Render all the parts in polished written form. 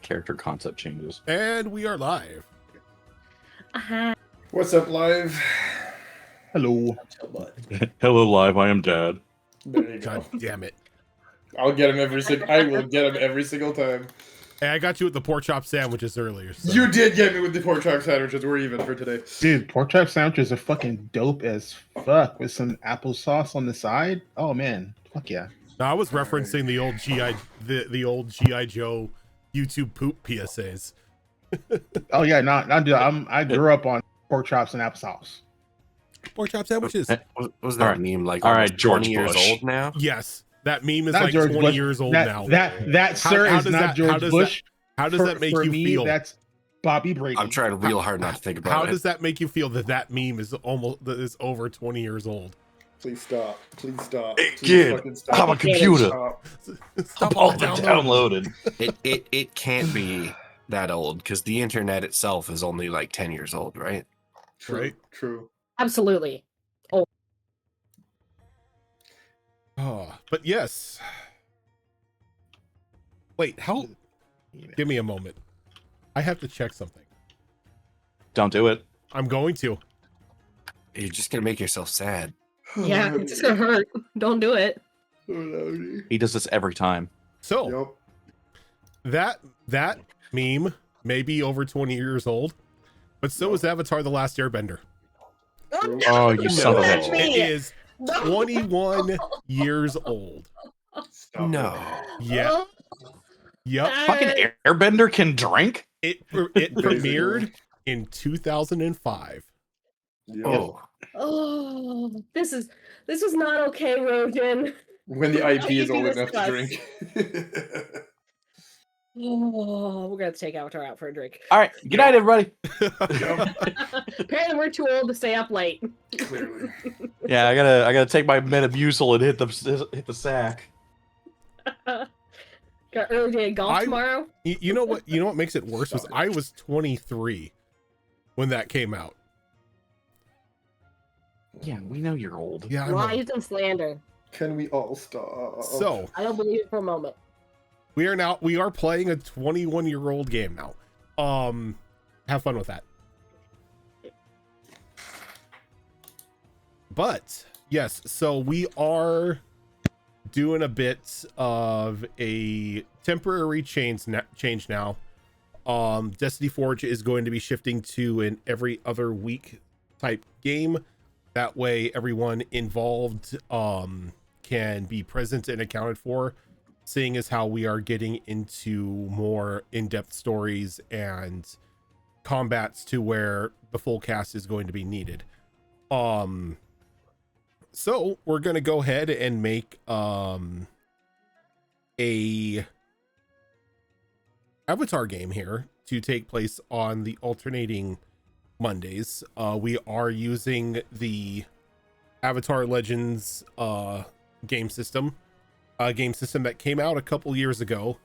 character concept changes. And we are live. What's up, live? Hello. Hello, live. I am Dad. There you God go. damn it. I'll get him every single. I will get him every single time. Hey, I got you with the pork chop sandwiches earlier. So. You did get me with the pork chop sandwiches. We're even for today. Dude, pork chop sandwiches are fucking dope as fuck with some applesauce on the side. Oh man, fuck yeah. No, I was referencing the old the old GI Joe YouTube poop PSAs. Oh yeah, not dude. I grew up on pork chops and applesauce. Pork chop sandwiches. Was that All right. meme like All almost right, George 20 years Bush. old now? Yes, that meme is Not like George 20 Bush. years old that, now. That sir How is does not that- George how does Bush. How does that make for you me, feel? That's Bobby Brady. I'm trying real hard not to think about How it. does that make you feel that meme is over 20 years old? Please stop. Please stop. Hey, Please kid, fucking stop. I'm a computer. Stop. Stop All all downloaded. It can't be that old because the internet itself is only like 10 years old, right? True. Right? True. Absolutely. Oh, but yes. Wait, how? Give me a moment. I have to check something. Don't do it. I'm going to. You're just gonna make yourself sad. Yeah, it's just gonna hurt. Don't do it. He does this every time. So Yep. that meme may be over 20 years old, but so is Avatar: The Last Airbender. True. Oh, you son of a That's bitch. me. It is 21 years old. Stop No. Yeah. Yep. Fucking Airbender can drink? It premiered in 2005. Yep. Oh, Oh, this is not okay, Rojan. When the IP is You old do enough to this drink. Oh, we're gonna take Avatar out for a drink. All right. Good night, everybody. Apparently, we're too old to stay up late. Clearly. Yeah, I gotta take my Metamucil and hit the sack. Got early day of golf tomorrow. You know what? You know what makes it worse was I was 23 when that came out. Yeah, we know you're old. Yeah, I know. Lies and slander. Can we all stop? So I don't believe it for a moment. we are playing a 21-year-old game now. Have fun with that. But yes, so we are doing a bit of a temporary change now. Destiny Forge is going to be shifting to an every other week type game. That way everyone involved can be present and accounted for, seeing as how we are getting into more in-depth stories and combats to where the full cast is going to be needed. So we're going to go ahead and make a Avatar game here to take place on the alternating Mondays. We are using the Avatar Legends game system, a game system that came out a couple years ago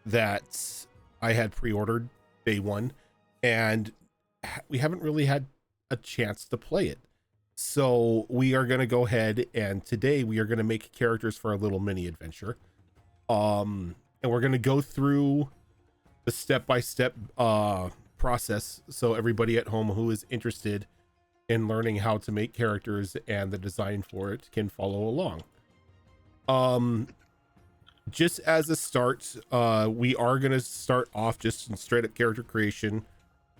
that I had pre-ordered day one, and we haven't really had a chance to play it. So we are going to go ahead, and today we are going to make characters for a little mini adventure. And we're going to go through the step-by-step process so everybody at home who is interested in learning how to make characters and the design for it can follow along. Just as a start, we are going to start off just in straight up character creation.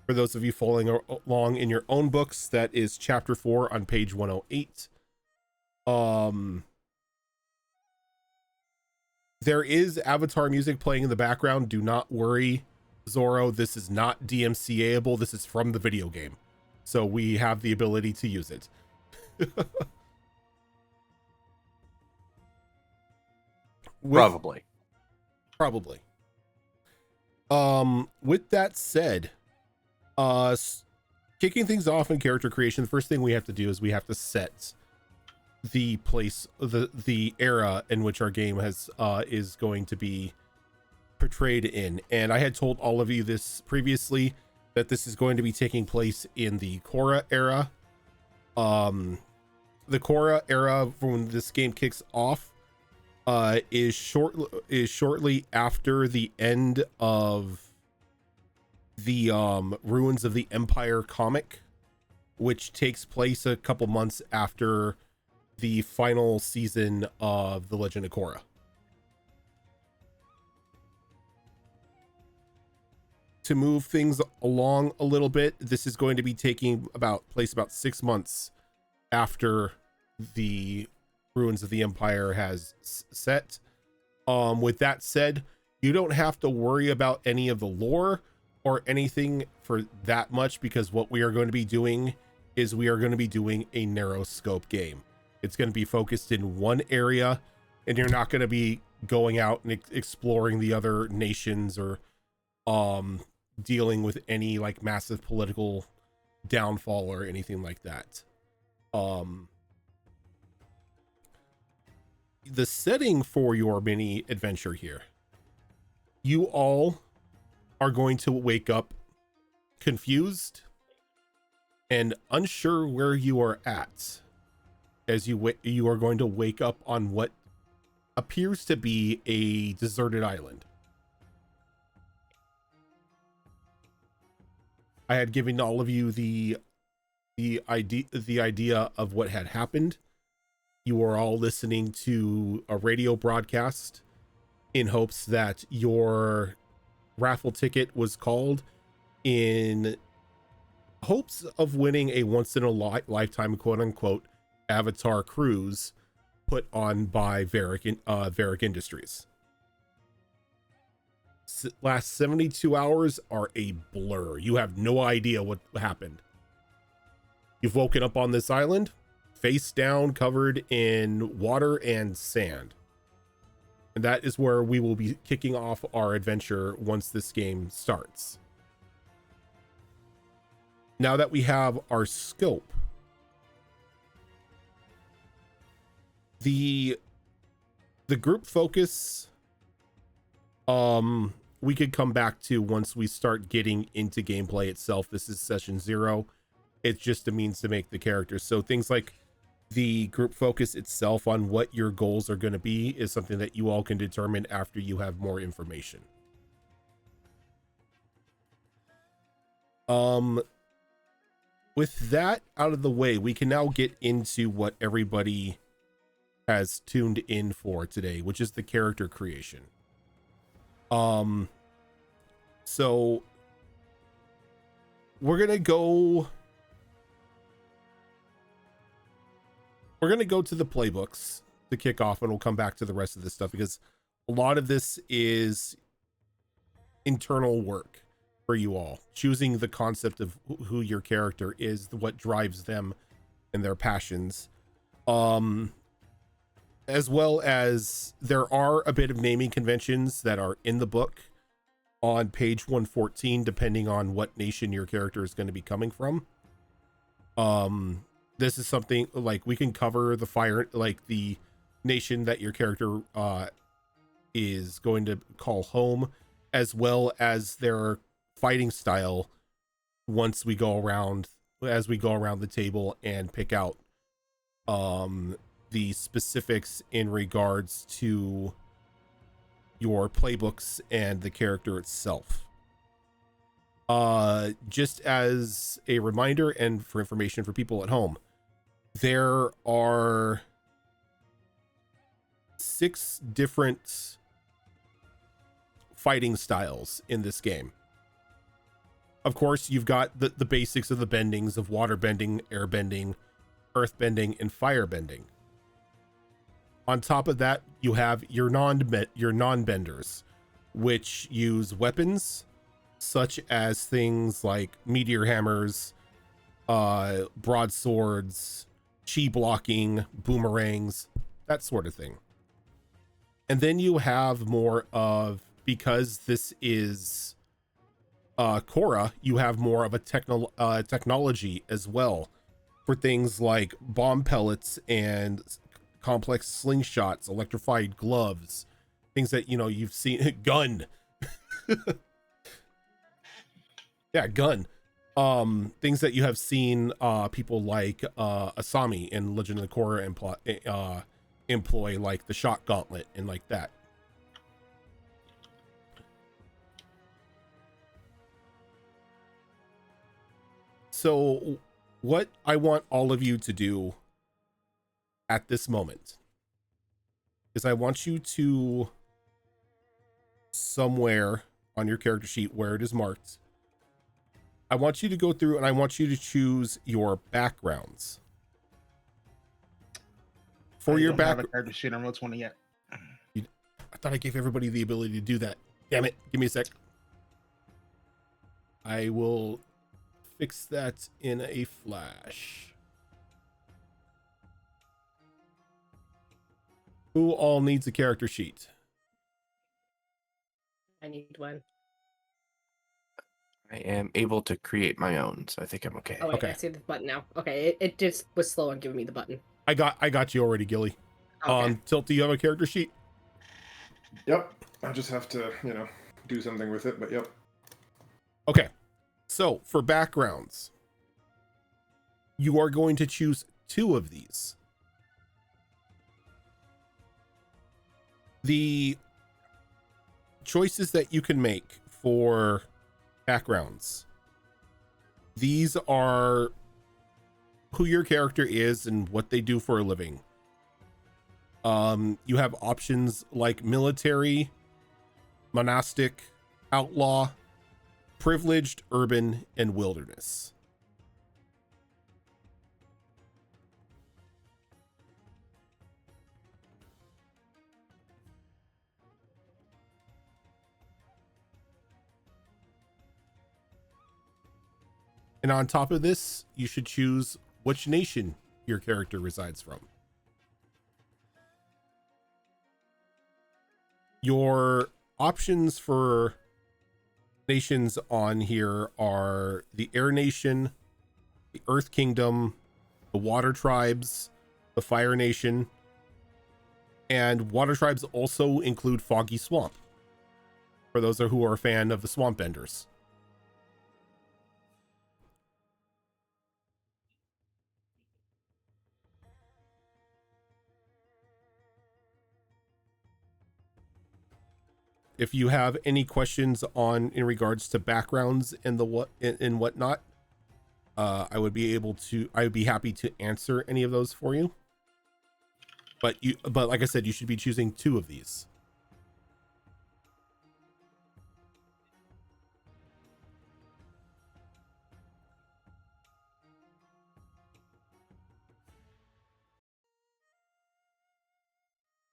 For those of you following along in your own books, that is chapter 4 on page 108. There is Avatar music playing in the background. Do not worry, Zorro. This is not DMCA-able. This is from the video game. So we have the ability to use it. Probably. With that said, kicking things off in character creation, the first thing we have to do is we have to set the place, the era in which our game has is going to be portrayed in. And I had told all of you this previously, that this is going to be taking place in the Korra era. The Korra era, when this game kicks off, is shortly after the end of the Ruins of the Empire comic, which takes place a couple months after the final season of The Legend of Korra. To move things along a little bit, this is going to be taking place about 6 months after the Ruins of the Empire has set. With that said, you don't have to worry about any of the lore or anything for that much, because what we are going to be doing is we are going to be doing a narrow scope game. It's going to be focused in one area, and you're not going to be going out and exploring the other nations or dealing with any like massive political downfall or anything like that. The setting for your mini adventure here, you all are going to wake up confused and unsure where you are at, as you are going to wake up on what appears to be a deserted island. I had given all of you the idea of what had happened. You were all listening to a radio broadcast in hopes that your raffle ticket was called, in hopes of winning a once in a lifetime quote unquote Avatar cruise put on by Varrick Industries. Last 72 hours are a blur. You have no idea what happened. You've woken up on this island, face down, covered in water and sand. And that is where we will be kicking off our adventure once this game starts. Now that we have our scope, the group focus, we could come back to once we start getting into gameplay itself. This is session 0. It's just a means to make the characters. So things like the group focus itself on what your goals are going to be is something that you all can determine after you have more information. With that out of the way, we can now get into what everybody has tuned in for today, which is the character creation. So we're gonna go to the playbooks to kick off, and we'll come back to the rest of this stuff, because a lot of this is internal work for you all. Choosing the concept of who your character is, what drives them and their passions. As well as there are a bit of naming conventions that are in the book on page 114, depending on what nation your character is going to be coming from. This is something like we can cover the fire, like the nation that your character is going to call home, as well as their fighting style once we go around, as we go around the table and pick out the specifics in regards to your playbooks and the character itself. Just as a reminder and for information for people at home, there are 6 different fighting styles in this game. Of course, you've got the basics of the bendings of water bending, air bending, earth bending, and fire bending. On top of that, you have your non-benders, which use weapons such as things like meteor hammers, broadswords, chi blocking, boomerangs, that sort of thing. And then you have more of, because this is Korra, you have more of a technology as well for things like bomb pellets and complex slingshots, electrified gloves, things that, you know, you've seen. Gun. Yeah, gun. Things that you have seen people like Asami in Legend of Korra employ, like the shot gauntlet and like that. So what I want all of you to do at this moment is I want you to, somewhere on your character sheet where it is marked, I want you to go through and I want you to choose your backgrounds. For your I don't have a character sheet on Roll20 yet. I thought I gave everybody the ability to do that. Damn it. Give me a sec. I will fix that in a flash. Who all needs a character sheet? I need one. I am able to create my own, so I think I'm okay. Oh wait, Okay. I see the button now. Okay, it just was slow on giving me the button. I got you already, Gilly. Okay. Tilt, do you have a character sheet? Yep. I just have to, do something with it, but yep. Okay. So for backgrounds, you are going to choose 2 of these. The choices that you can make for backgrounds, these are who your character is and what they do for a living. You have options like military, monastic, outlaw, privileged, urban, and wilderness. And on top of this, you should choose which nation your character resides from. Your options for nations on here are the Air Nation, the Earth Kingdom, the Water Tribes, the Fire Nation, and Water Tribes also include Foggy Swamp, for those who are a fan of the Swamp Benders. If you have any questions in regards to backgrounds and and whatnot, I would be happy to answer any of those for you. But like I said, you should be choosing 2 of these.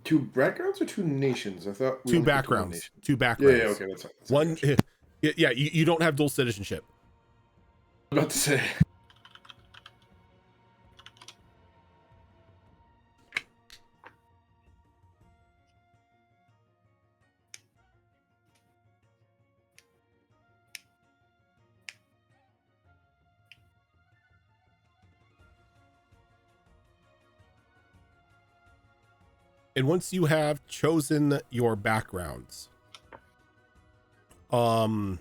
Two backgrounds or 2 nations? I thought we 2 only picked one backgrounds. nation. 2 Yeah, backgrounds. yeah, okay, that's fine. One, yeah, you don't have dual citizenship. I was about to say. And once you have chosen your backgrounds, your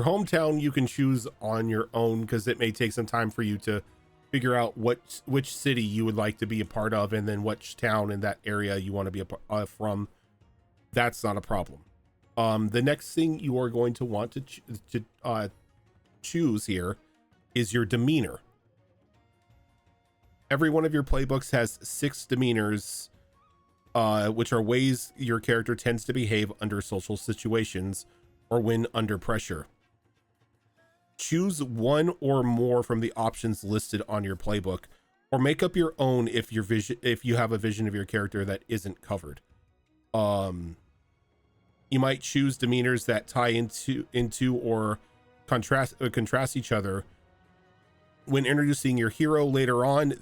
hometown you can choose on your own, because it may take some time for you to figure out which city you would like to be a part of, and then which town in that area you want to be from. That's not a problem. The next thing you are going to want to choose here is your demeanor. Every one of your playbooks has 6 demeanors, which are ways your character tends to behave under social situations or when under pressure. Choose 1 or more from the options listed on your playbook, or make up your own if you have a vision of your character that isn't covered. You might choose demeanors that tie into or contrast each other. When introducing your hero later on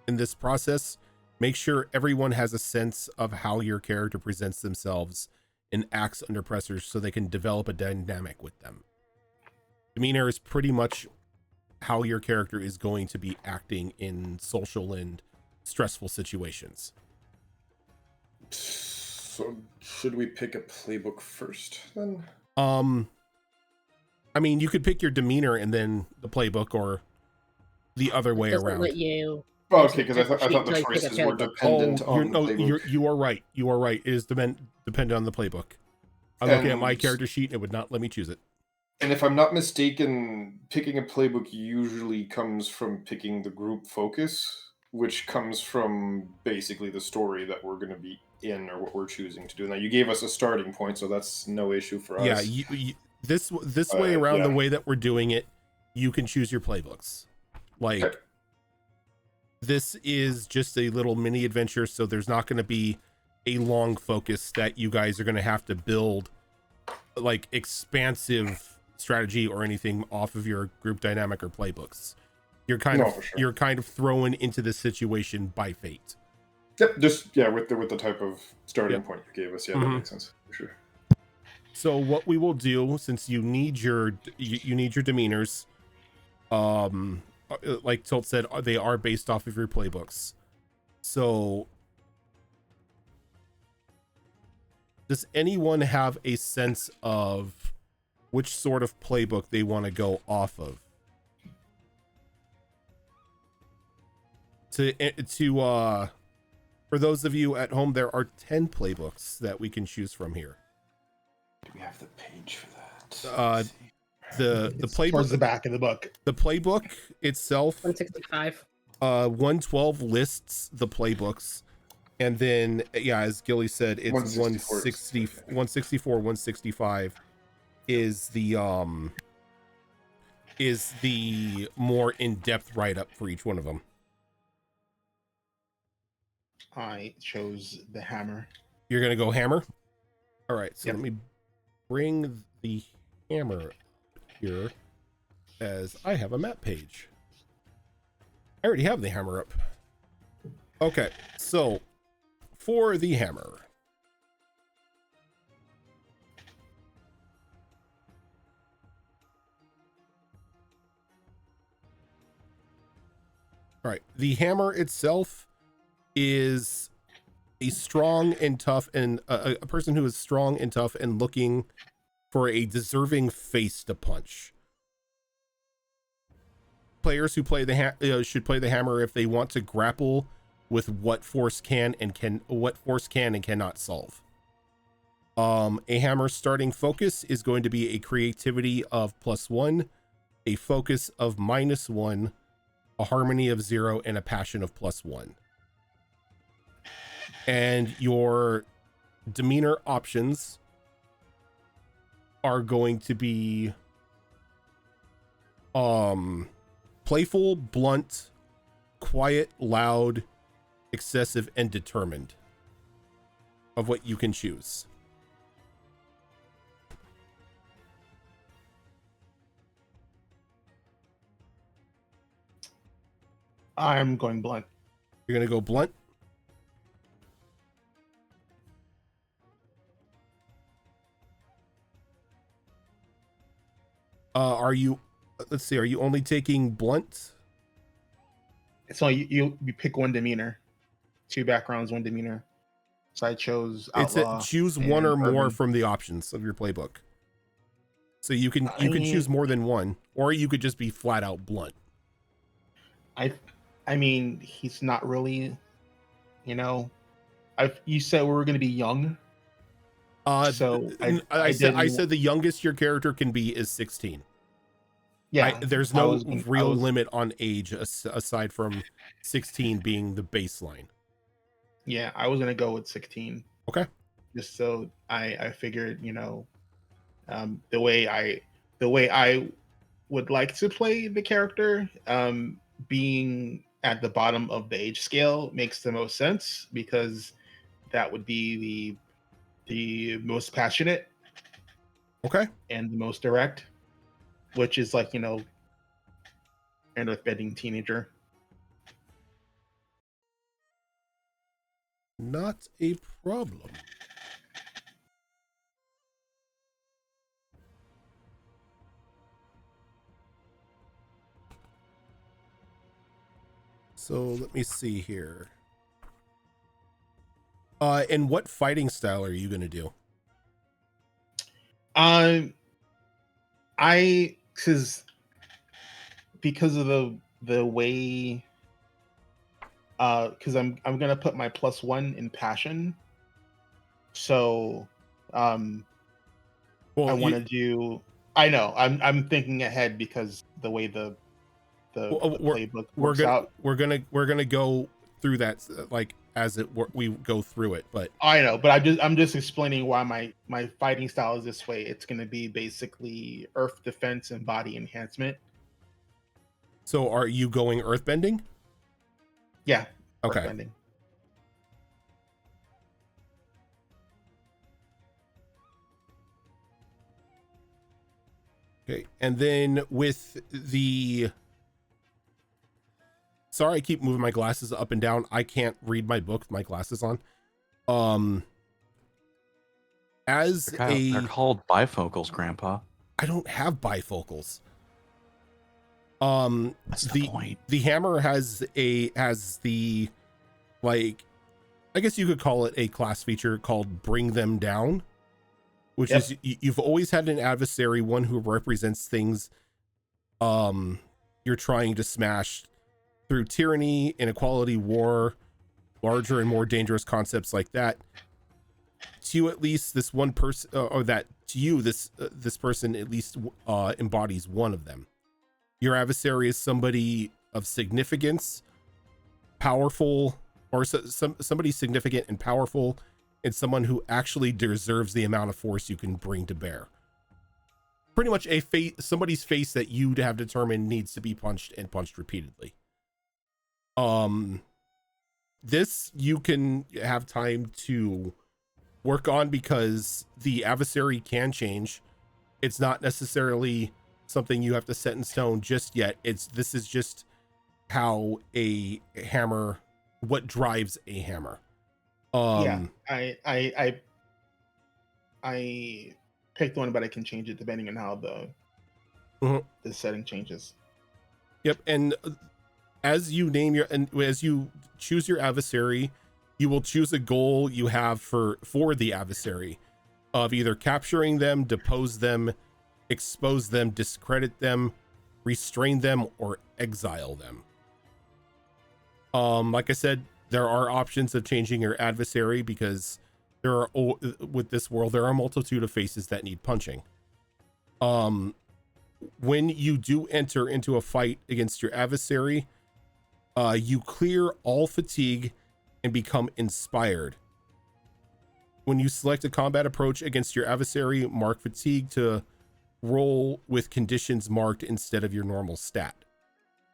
in this process, make sure everyone has a sense of how your character presents themselves and acts under pressure, so they can develop a dynamic with them. Demeanor is pretty much how your character is going to be acting in social and stressful situations. So, should we pick a playbook first, then? I mean, you could pick your demeanor and then the playbook, or the other way Doesn't around. let you. Oh, okay, because I thought the Until you pick a choices were playbook. dependent on the playbook. You are right. It is dependent on the playbook. I'm looking at my And- character sheet and it would not let me choose it. And if I'm not mistaken, picking a playbook usually comes from picking the group focus, which comes from basically the story that we're going to be in or what we're choosing to do. Now, you gave us a starting point, so that's no issue for us. Yeah, this way around, yeah. the way that we're doing it, you can choose your playbooks. Like, Okay. this is just a little mini adventure, so there's not going to be a long focus that you guys are going to have to build, like, expansive strategy or anything off of your group dynamic or playbooks. You're kind No, for sure. you're kind of thrown into this situation by fate. Yep, just with the type of starting Yep. point you gave us, that Mhm. makes sense for sure. So what we will do, since you need your demeanors, like Tilt said, they are based off of your playbooks. So does anyone have a sense of which sort of playbook they want to go off of? For those of you at home, there are 10 playbooks that we can choose from here. Do we have the page for that? The It's playbook, towards the back of the book. the playbook itself, 165. 112 lists the playbooks, and then as Gilly said, it's 164. 164, 165 is the more in-depth write-up for each one of them. I chose the hammer. You're gonna go hammer. All right, so Yep. let me bring the hammer here, as I have a map page. I already have the hammer up. Okay, so for the hammer, all right, the hammer itself is a strong and tough, and a person who is strong and tough and looking for a deserving face to punch. Players who play the should play the hammer if they want to grapple with what force can and cannot solve. A hammer starting focus is going to be a creativity of +1, a focus of -1, a harmony of 0, and a passion of +1. And your demeanor options are going to be playful, blunt, quiet, loud, excessive, and determined, of what you can choose. I'm going blunt. You're gonna go blunt. Are you, let's see, are you only taking blunt? So you pick one demeanor, 2 backgrounds, 1 demeanor. So I chose outlaw. It's choose one or and more urban. from the options of your playbook. So you can choose more than one, or you could just be flat out blunt. I mean, he's not really, you said we were going to be young. So I said the youngest your character can be is 16. Yeah, There's no real limit on age aside from 16 being the baseline. Yeah, I was going to go with 16. Okay. Just so I figured, the way I would like to play the character, being at the bottom of the age scale makes the most sense, because that would be the most passionate, Okay. and the most direct, which is like, and offending teenager. Not a problem. So let me see here. And what fighting style are you going to do? Because of the way, because I'm gonna put my +1 in passion, so Well, I want to do. I know. I'm thinking ahead because the way the playbook works out. we're gonna go through that like as we go through it, but I know, but I'm just explaining why my fighting style is this way. It's going to be basically earth defense and body enhancement. so are you going earthbending? Yeah. Okay. Earthbending. Okay, and then with the sorry, I keep moving my glasses up and down. I can't read my book with my glasses on. As They're called bifocals, Grandpa. I don't have bifocals. That's the point. The hammer has the like, I guess you could call it a class feature called Bring Them Down, which is you've always had an adversary, one who represents things you're trying to smash through tyranny, inequality, war, larger and more dangerous concepts like that. To you, at least this one person, or that to you, this person at least embodies one of them. Your adversary is somebody of significance, powerful, or somebody significant and powerful, and someone who actually deserves the amount of force you can bring to bear. Pretty much somebody's face that you'd have determined needs to be punched and punched repeatedly. This you can have time to work on because the adversary can change. It's not necessarily something you have to set in stone just yet. This is just how a hammer, what drives a hammer. Yeah, I picked one, but I can change it depending on how the setting changes. Yep, and as you choose your adversary, you will choose a goal you have for the adversary of either capturing them, depose them, expose them, discredit them, restrain them, or exile them. Like I said, there are options of changing your adversary because with this world, there are a multitude of faces that need punching. When you do enter into a fight against your adversary, you clear all fatigue and become inspired. When you select a combat approach against your adversary, mark fatigue to roll with conditions marked instead of your normal stat.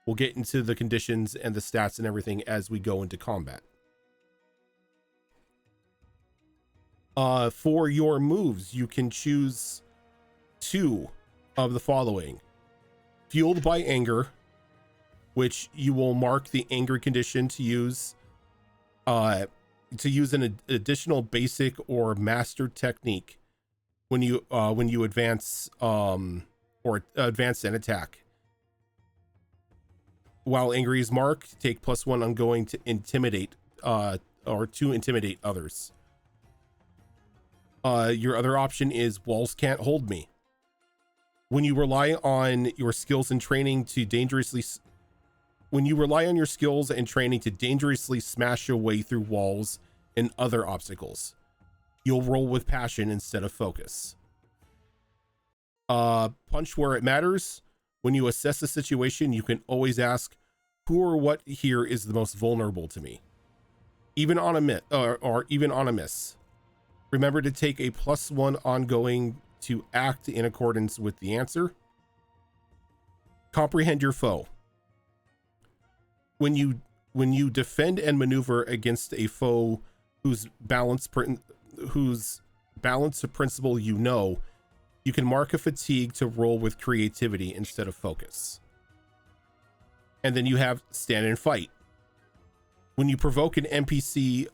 We'll get into the conditions and the stats and everything as we go into combat. For your moves, you can choose 2 of the following. Fueled by anger, which you will mark the anger condition to use an additional basic or master technique when you advance or advance an attack. While angry is marked, take +1 on going to intimidate or to intimidate others. Your other option is walls can't hold me. When you rely on your skills and training to dangerously smash your way through walls and other obstacles, you'll roll with passion instead of focus. Punch where it matters. When you assess a situation, you can always ask, who or what here is the most vulnerable to me? Even on a miss. Remember to take a +1 ongoing to act in accordance with the answer. Comprehend your foe. When you defend and maneuver against a foe whose balance principle you can mark a fatigue to roll with creativity instead of focus. And then you have stand and fight. When you provoke an NPC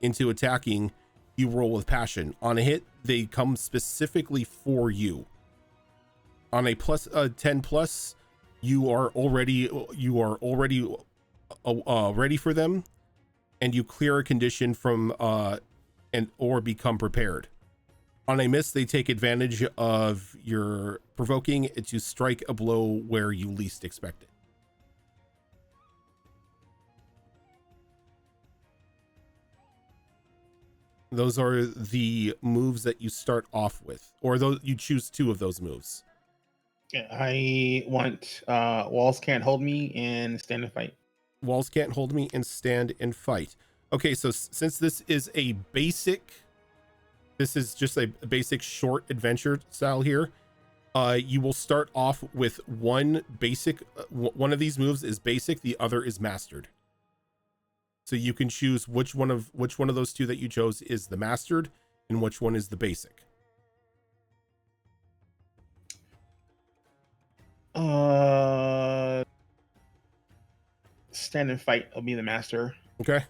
into attacking, you roll with passion. On a hit, they come specifically for you. On a +10+, you are already ready for them, and you clear a condition from or become prepared. On a miss, they take advantage of your provoking to strike a blow where you least expect it. Those are the moves that you start off with, or those you choose 2 of those moves. I want walls can't hold me and stand and fight. Walls can't hold me and stand and fight. Okay, so since this is a basic, this is just a basic short adventure style here. You will start off with one basic, one of these moves is basic, the other is mastered. So you can choose which one of those 2 that you chose is the mastered and which one is the basic. Stand and fight will be the master. Okay.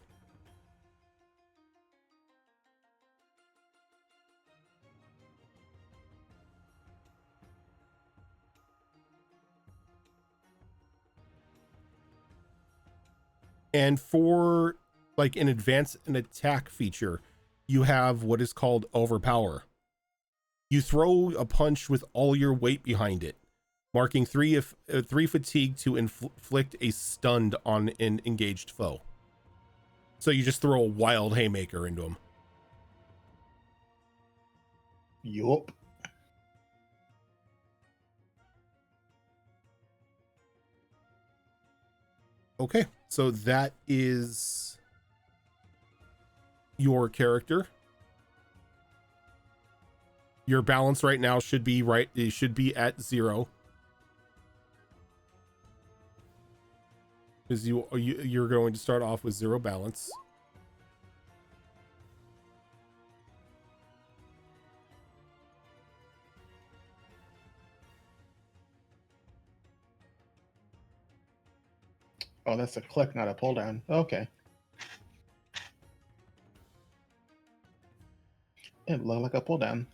And for like an advance and attack feature, you have what is called overpower. You throw a punch with all your weight behind it, marking 3 fatigue to inflict a stun on an engaged foe. So you just throw a wild haymaker into him. Yup. Okay, so that is your character. Your balance right now should be right. It should be at 0. Because you're going to start off with 0 balance. Oh, that's a click, not a pull down. Okay. It looked like a pull down.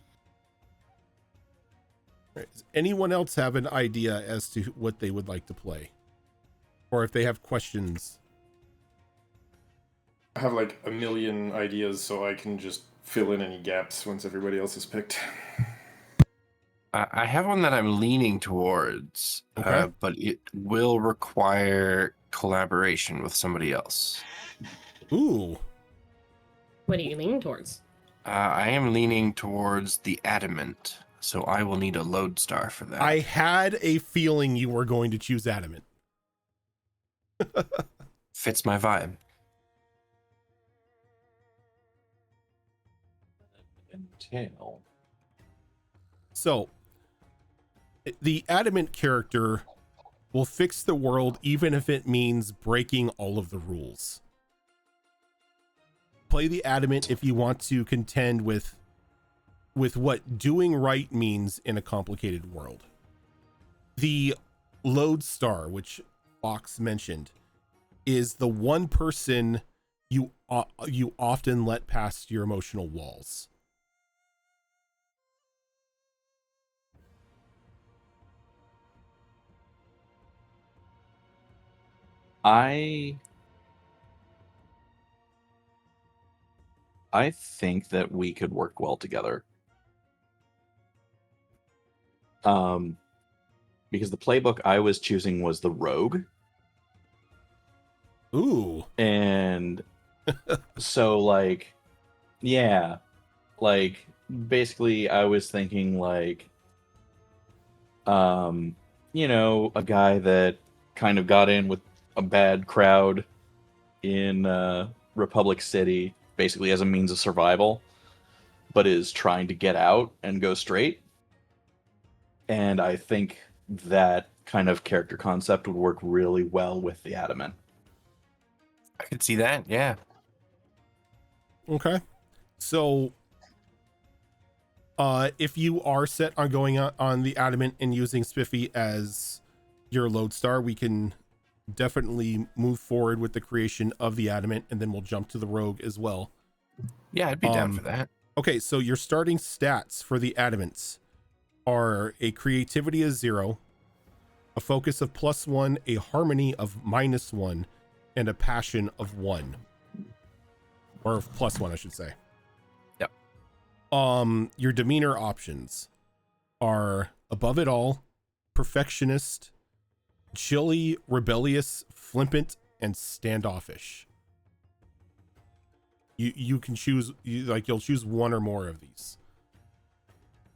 Right. Does anyone else have an idea as to what they would like to play? Or if they have questions? I have like a million ideas, so I can just fill in any gaps once everybody else is picked. I have one that I'm leaning towards, Okay. but it will require collaboration with somebody else. Ooh. What are you leaning towards? I am leaning towards the adamant, so I will need a lodestar for that. I had a feeling you were going to choose adamant. Fits my vibe. Entail. So, the adamant character will fix the world even if it means breaking all of the rules. Play the adamant if you want to contend with what doing right means in a complicated world. The lodestar, which Fox mentioned, is the one person you often let past your emotional walls. I think that we could work well together. Because the playbook I was choosing was the rogue. Ooh. And so like, yeah, like basically I was thinking like, you know, a guy that kind of got in with a bad crowd in Republic City, basically as a means of survival, but is trying to get out and go straight. And I think that kind of character concept would work really well with the adamant. I could see that, yeah. Okay. So, if you are set on going on the adamant and using Spiffy as your lodestar, we can definitely move forward with the creation of the adamant, and then we'll jump to the rogue as well. Yeah, I'd be down for that. Okay, so your starting stats for the adamants are a creativity of 0, a focus of +1, a harmony of -1, and a passion of 1. Or of +1, I should say. Yep. Your demeanor options are above it all, perfectionist, chilly, rebellious, flippant, and standoffish. You can choose, you'll choose one or more of these.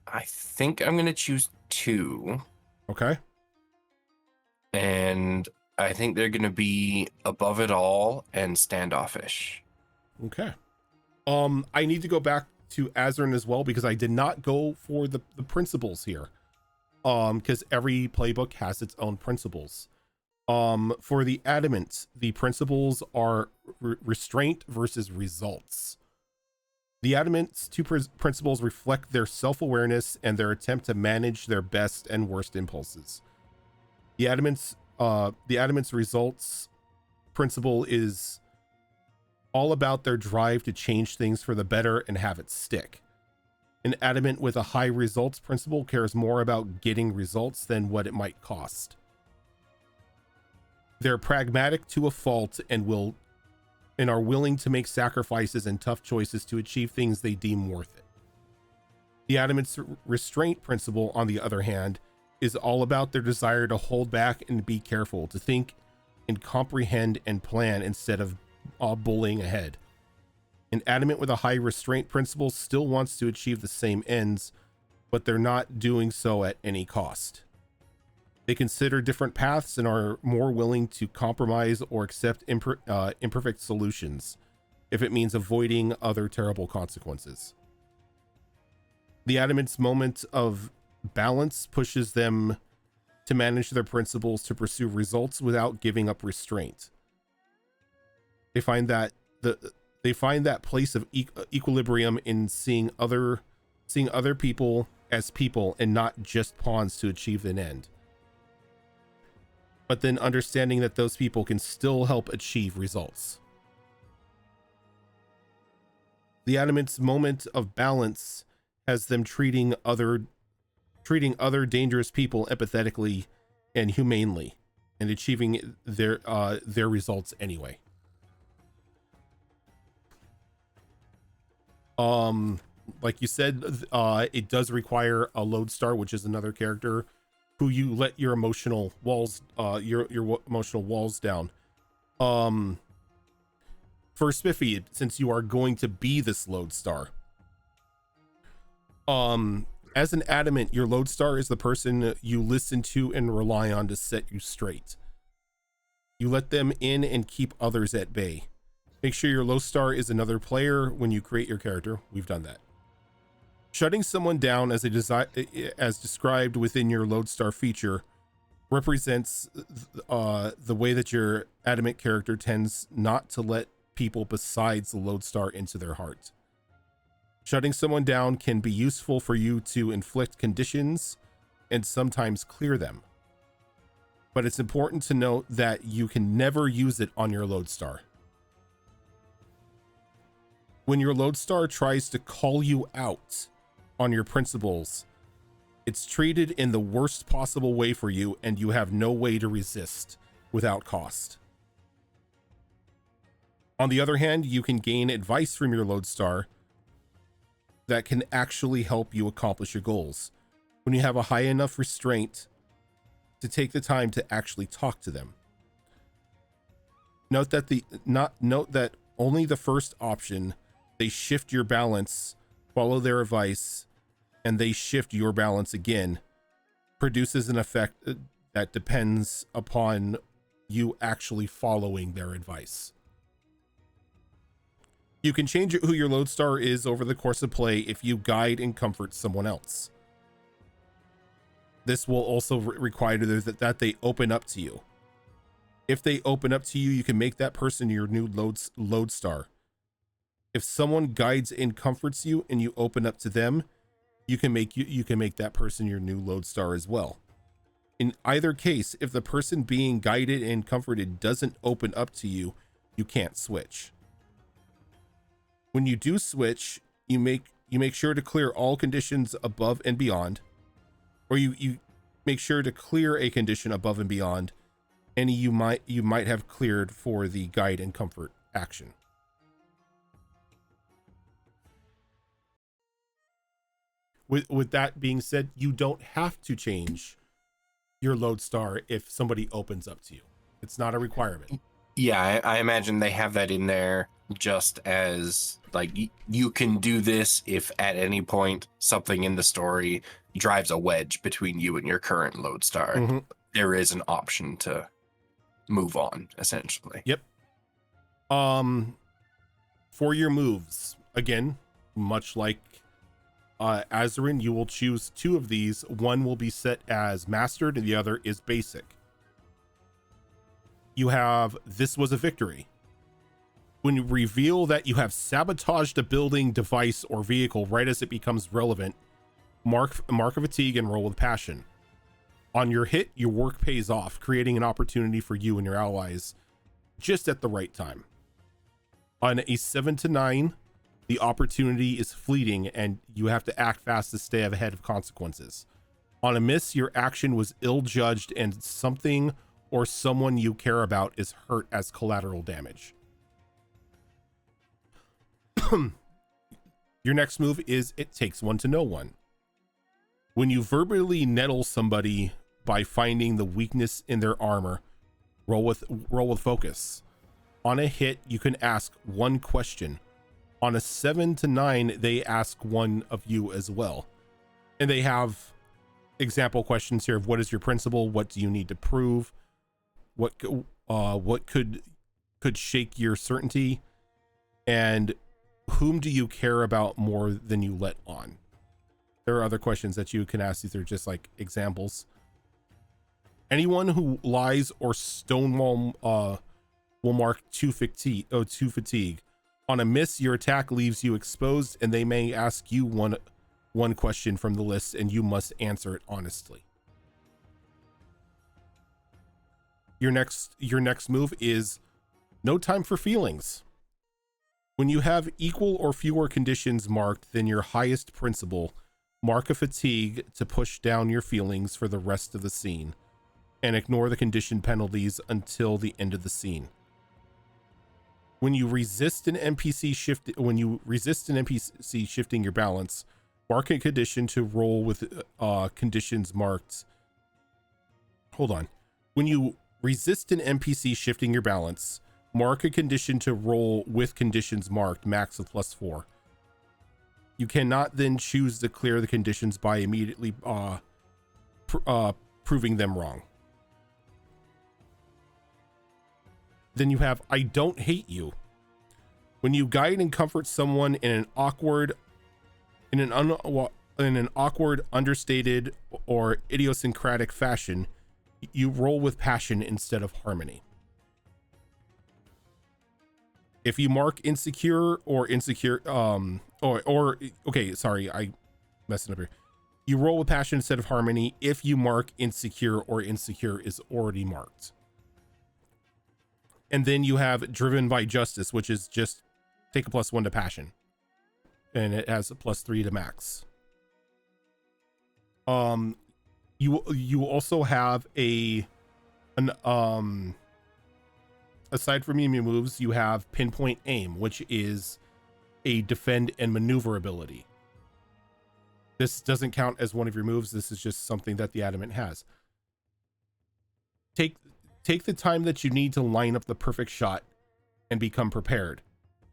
I think I'm gonna choose 2, Okay. and I think they're gonna be above it all and standoffish. Okay. I need to go back to Azerin as well because I did not go for the principles here. Because every playbook has its own principles. For the adamant, the principles are restraint versus results. The adamant's 2 principles reflect their self-awareness and their attempt to manage their best and worst impulses. The adamant's results principle is all about their drive to change things for the better and have it stick. An adamant with a high results principle cares more about getting results than what it might cost. They're pragmatic to a fault and are willing to make sacrifices and tough choices to achieve things they deem worth it. The adamant's restraint principle, on the other hand, is all about their desire to hold back and be careful, to think and comprehend and plan instead of bullying ahead. An adamant with a high restraint principle still wants to achieve the same ends, but they're not doing so at any cost. They consider different paths and are more willing to compromise or accept imperfect solutions if it means avoiding other terrible consequences. The adamant's moment of balance pushes them to manage their principles to pursue results without giving up restraint. They find that place of equilibrium in seeing other people as people and not just pawns to achieve an end. But then understanding that those people can still help achieve results. The adamant's moment of balance has them treating other dangerous people empathetically and humanely and achieving their results anyway. Like you said, it does require a lodestar, which is another character who you let your emotional walls down. For Spiffy, since you are going to be this lodestar, as an adamant, your lodestar is the person you listen to and rely on to set you straight. You let them in and keep others at bay. Make sure your lodestar is another player when you create your character. We've done that. Shutting someone down as described within your lodestar feature represents the way that your adamant character tends not to let people besides the lodestar into their heart. Shutting someone down can be useful for you to inflict conditions and sometimes clear them. But it's important to note that you can never use it on your lodestar. When your lodestar tries to call you out on your principles, it's treated in the worst possible way for you, and you have no way to resist without cost. On the other hand, you can gain advice from your lodestar that can actually help you accomplish your goals when you have a high enough restraint to take the time to actually talk to them. Note that only the first option, they shift your balance, follow their advice, and they shift your balance again, produces an effect that depends upon you actually following their advice. You can change who your lodestar is over the course of play if you guide and comfort someone else. This will also require that they open up to you. If they open up to you, you can make that person your new lodestar. If someone guides and comforts you and you open up to them, you can make that person your new lodestar as well. In either case, if the person being guided and comforted doesn't open up to you, you can't switch. When you do switch, you make sure to clear all conditions above and beyond, or you make sure to clear a condition above and beyond any you might have cleared for the guide and comfort action. With that being said, you don't have to change your lodestar if somebody opens up to you. It's not a requirement. Yeah, I imagine they have that in there just as like you can do this if at any point something in the story drives a wedge between you and your current lodestar. Mm-hmm. There is an option to move on, essentially. Yep. For your moves, again, much like Azarin, you will choose 2 of these. One will be set as mastered and the other is basic. You have This Was a Victory. When you reveal that you have sabotaged a building, device, or vehicle right as it becomes relevant, mark a fatigue and roll with passion. On your hit, your work pays off, creating an opportunity for you and your allies just at the right time. On a 7 to 9, the opportunity is fleeting and you have to act fast to stay ahead of consequences. On a miss, your action was ill-judged and something or someone you care about is hurt as collateral damage. Your next move is It Takes One to Know One. When you verbally nettle somebody by finding the weakness in their armor, roll with focus. On a hit, you can ask 1 question. On a 7 to 9, they ask 1 of you as well. And they have example questions here of what is your principle? What do you need to prove? What could shake your certainty? And whom do you care about more than you let on? There are other questions that you can ask. These are just like examples. Anyone who lies or stonewall will mark 2 fatigue. On a miss, your attack leaves you exposed, and they may ask you one question from the list, and you must answer it honestly. Your next move is No Time for Feelings. When you have equal or fewer conditions marked than your highest principle, mark a fatigue to push down your feelings for the rest of the scene, and ignore the condition penalties until the end of the scene. When you resist an NPC shifting your balance, mark a condition to roll with conditions marked. Hold on. When you resist an NPC shifting your balance, mark a condition to roll with conditions marked, max of +4. You cannot then choose to clear the conditions by immediately proving them wrong. Then you have I Don't Hate You. When you guide and comfort someone in an awkward, understated, or idiosyncratic fashion, you roll with passion instead of harmony. If you mark insecure or insecure, okay, sorry, I messed it up here. You roll with passion instead of harmony if you mark insecure or insecure is already marked. And then you have Driven by Justice, which is just take a +1 to passion. And it has a +3 to max. You also have aside from enemy moves, you have Pinpoint Aim, which is a defend and maneuver ability. This doesn't count as one of your moves. This is just something that the adamant has. Take the time that you need to line up the perfect shot and become prepared.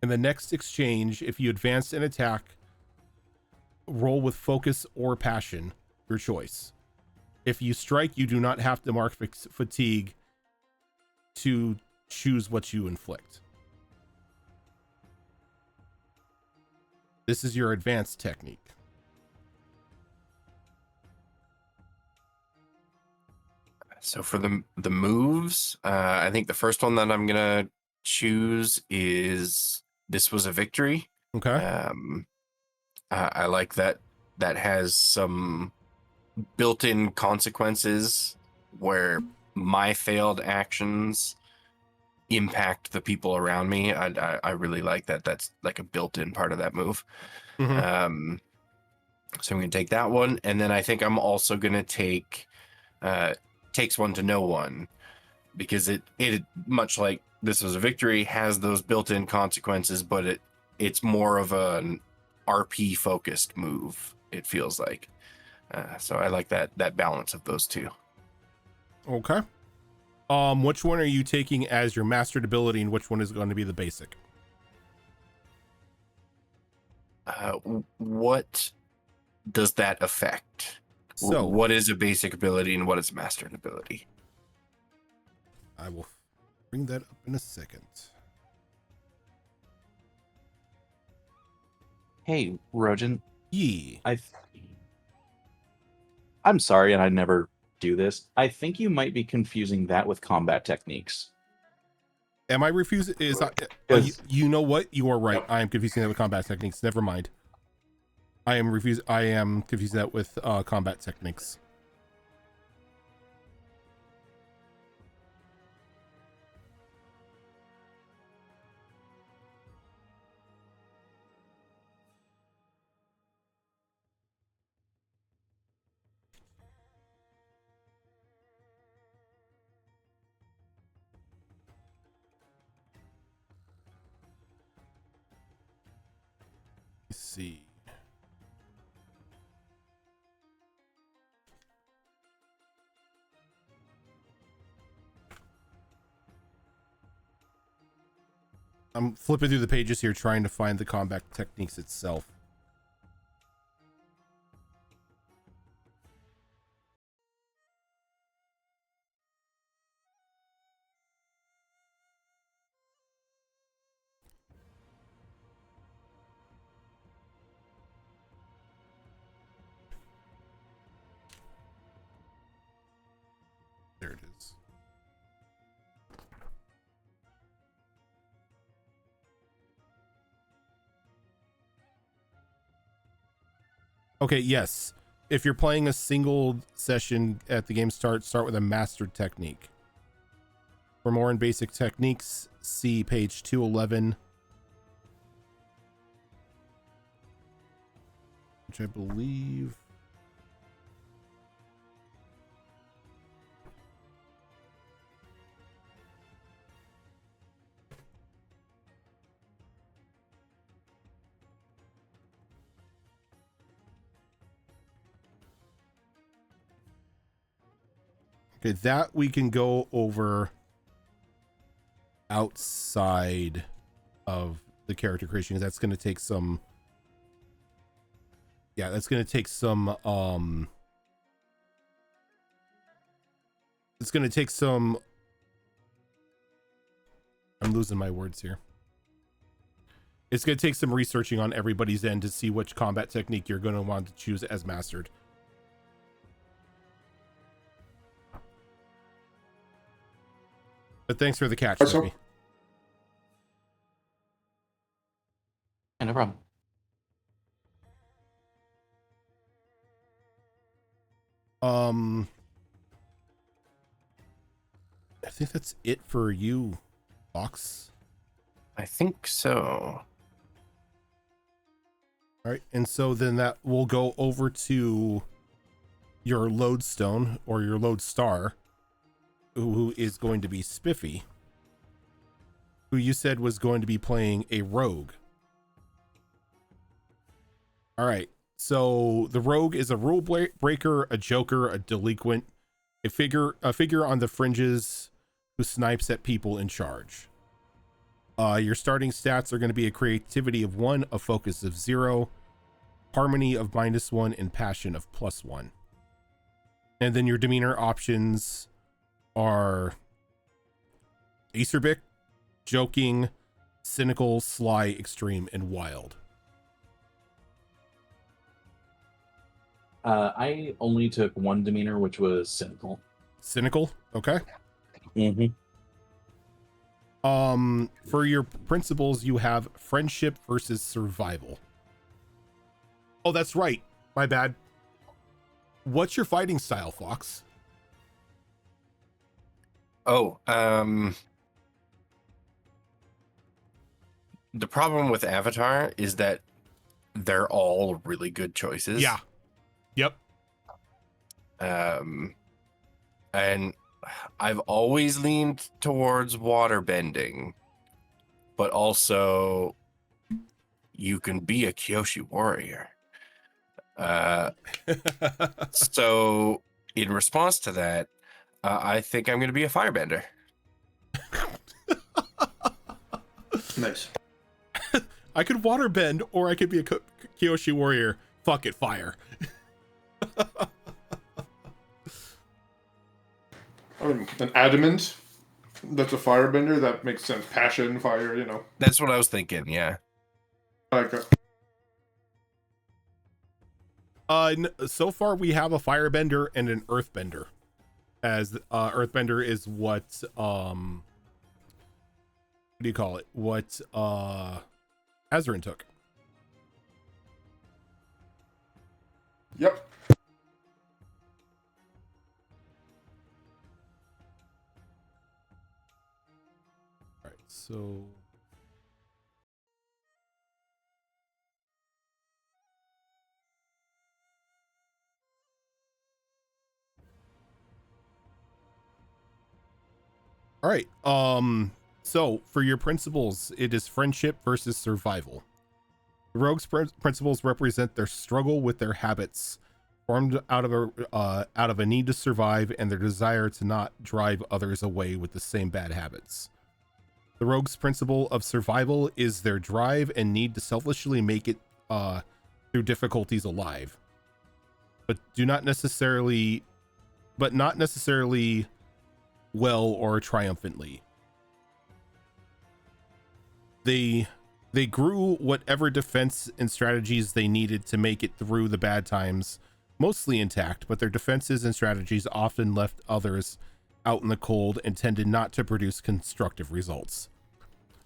In the next exchange, if you advance an attack, roll with focus or passion, your choice. If you strike, you do not have to mark fatigue to choose what you inflict. This is your advanced technique. So for the moves, I think the first one that I'm gonna choose is This Was a Victory. Okay. I like that has some built-in consequences where my failed actions impact the people around me. I really like that. That's like a built-in part of that move. Mm-hmm. So I'm gonna take that one, and then I think I'm also gonna take Takes One to Know One, because it much like This Was a Victory has those built-in consequences, but it's more of an RP focused move, it feels like. So I like that balance of those two. Okay. Which one are you taking as your mastered ability and which one is going to be the basic? What does that affect? So What is a basic ability and what is a mastered ability? I will bring that up in a second. Hey, Rojan, Yee. I'm sorry, and I never do this. I think you might be confusing that with combat techniques. Am I refusing? Because You know what? You are right. I am confusing that with combat techniques. Never mind. I am confusing that with combat techniques. Let's see. I'm flipping through the pages here trying to find the combat techniques itself. There it is. Okay, yes. If you're playing a single session at the game start with a mastered technique. For more on basic techniques, see page 211. Which I believe... Okay, that we can go over outside of the character creation, because that's going to take some... Yeah, that's going to take some... It's going to take some... I'm losing my words here. It's going to take some researching on everybody's end to see which combat technique you're going to want to choose as mastered. But thanks for the catch, Snippy. yeah, no problem. I think that's it for you, Fox. I think so. All right, and so then that will go over to your lodestone or your lodestar, who is going to be Spiffy, who you said was going to be playing a rogue. All right, so the rogue is a rule breaker, a joker, a delinquent, a figure on the fringes who snipes at people in charge. Your starting stats are going to be a creativity of 1, a focus of 0, harmony of -1, and passion of +1. And then your demeanor options are acerbic, joking, cynical, sly, extreme, and wild. I only took one demeanor, which was cynical. Cynical, okay. Mm-hmm. For your principles, you have friendship versus survival. Oh, that's right. My bad. What's your fighting style, Fox? Oh, the problem with Avatar is that they're all really good choices. Yeah. Yep. And I've always leaned towards water bending, but also you can be a Kyoshi warrior. So in response to that, I think I'm going to be a firebender. Nice. I could water bend, or I could be a Kyoshi Warrior, fuck it, fire. I mean, an adamant. That's a firebender. That makes sense. Passion, fire. You know. That's what I was thinking. Yeah. I like that. So far we have a firebender and an earthbender. As earthbender is what do you call it? What Azerin took. Yep. All right, so all right. So for your principles, it is friendship versus survival. The rogue's principles represent their struggle with their habits, formed out of a need to survive and their desire to not drive others away with the same bad habits. The rogue's principle of survival is their drive and need to selfishly make it through difficulties alive, but not necessarily well or triumphantly. They grew whatever defense and strategies they needed to make it through the bad times, mostly intact, but their defenses and strategies often left others out in the cold and tended not to produce constructive results.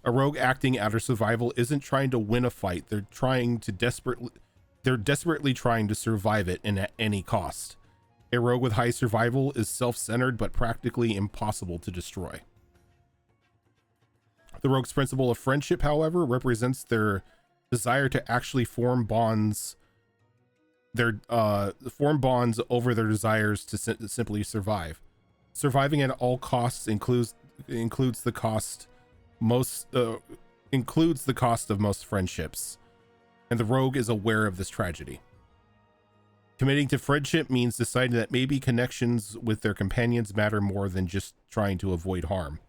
A rogue acting out of survival isn't trying to win a fight. They're desperately trying to survive it and at any cost. A rogue with high survival is self-centered but practically impossible to destroy. The rogue's principle of friendship, however, represents their desire to actually form bonds over their desires to simply survive. Surviving at all costs includes the cost of most friendships, and the rogue is aware of this tragedy. Committing to friendship means deciding that maybe connections with their companions matter more than just trying to avoid harm.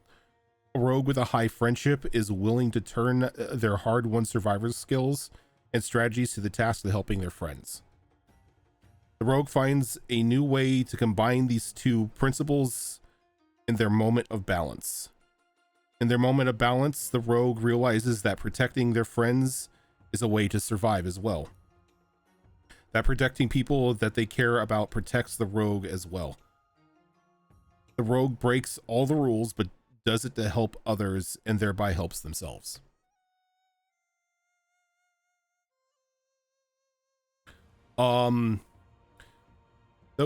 A rogue with a high friendship is willing to turn their hard-won survival skills and strategies to the task of helping their friends. The rogue finds a new way to combine these two principles in their moment of balance. In their moment of balance, the rogue realizes that protecting their friends is a way to survive as well. That protecting people that they care about protects the rogue as well. The rogue breaks all the rules, but does it to help others and thereby helps themselves. Though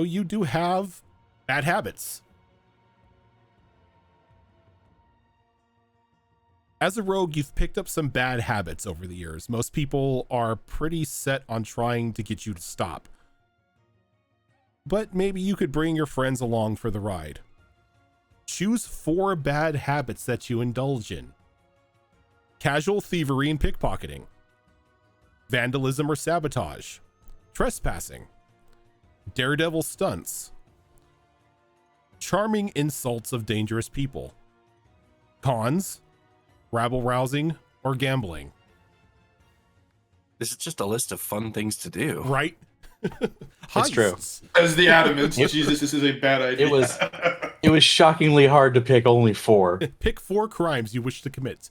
you do have bad habits. As a rogue, you've picked up some bad habits over the years. Most people are pretty set on trying to get you to stop. But maybe you could bring your friends along for the ride. Choose 4 bad habits that you indulge in. Casual thievery and pickpocketing. Vandalism or sabotage. Trespassing. Daredevil stunts. Charming insults of dangerous people. Cons. Rabble-rousing or gambling. This is just a list of fun things to do. Right? It's true. As the adamant, Jesus, this is a bad idea. It was shockingly hard to pick only 4. Pick 4 crimes you wish to commit.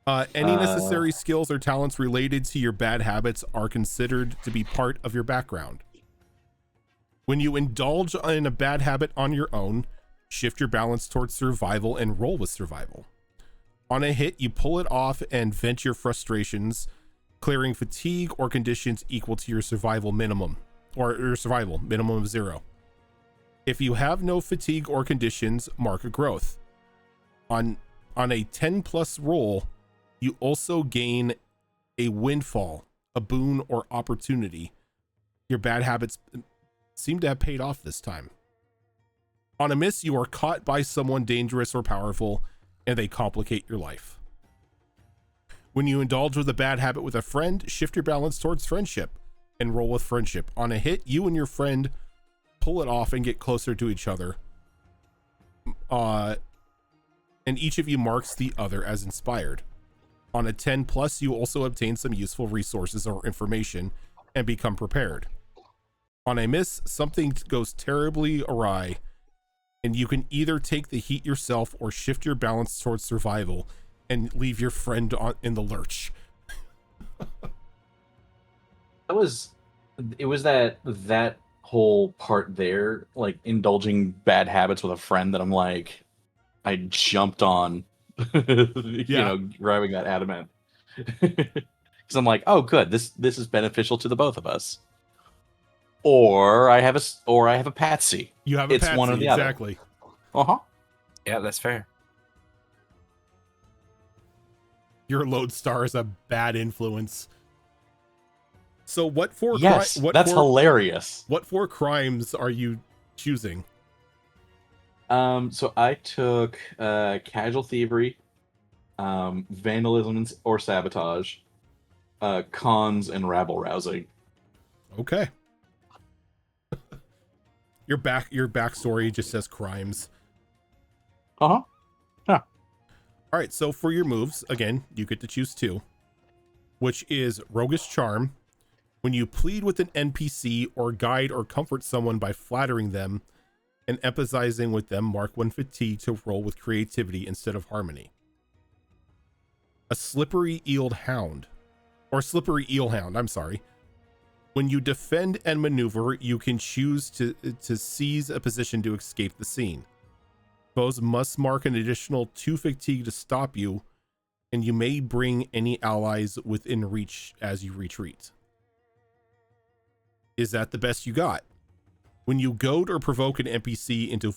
Any necessary skills or talents related to your bad habits are considered to be part of your background. When you indulge in a bad habit on your own, shift your balance towards survival and roll with survival. On a hit, you pull it off and vent your frustrations, clearing fatigue or conditions equal to your survival minimum, or your survival minimum of 0. If you have no fatigue or conditions, mark a growth. On a 10+ roll, you also gain a windfall, a boon or opportunity. Your bad habits seem to have paid off this time. On a miss, you are caught by someone dangerous or powerful, and they complicate your life. When you indulge with a bad habit with a friend, shift your balance towards friendship and roll with friendship. On a hit, you and your friend pull it off and get closer to each other. And each of you marks the other as inspired. On a 10 plus, you also obtain some useful resources or information and become prepared. On a miss, something goes terribly awry, and you can either take the heat yourself or shift your balance towards survival and leave your friend in the lurch. It was that whole part there, like indulging bad habits with a friend, that I'm like, I jumped on, grabbing that adamant, because I'm like, oh, good, this is beneficial to the both of us. Or I have a patsy. You have a It's patsy, one or the exactly. other. Yeah, that's fair. Your lodestar is a bad influence. So what four? Yes, that's hilarious. What 4 crimes are you choosing? So I took casual thievery, vandalism or sabotage, cons, and rabble rousing. Okay. Your backstory just says crimes. Yeah. All right, so for your moves, again, you get to choose 2, which is Roguish Charm. When you plead with an NPC or guide or comfort someone by flattering them and empathizing with them, mark 1 fatigue to roll with creativity instead of harmony. A Slippery Eeled Hound, or Slippery Eel Hound, I'm sorry. When you defend and maneuver, you can choose to seize a position to escape the scene. Foes must mark an additional 2 fatigue to stop you, and you may bring any allies within reach as you retreat. Is that the best you got? When you goad or provoke an NPC into a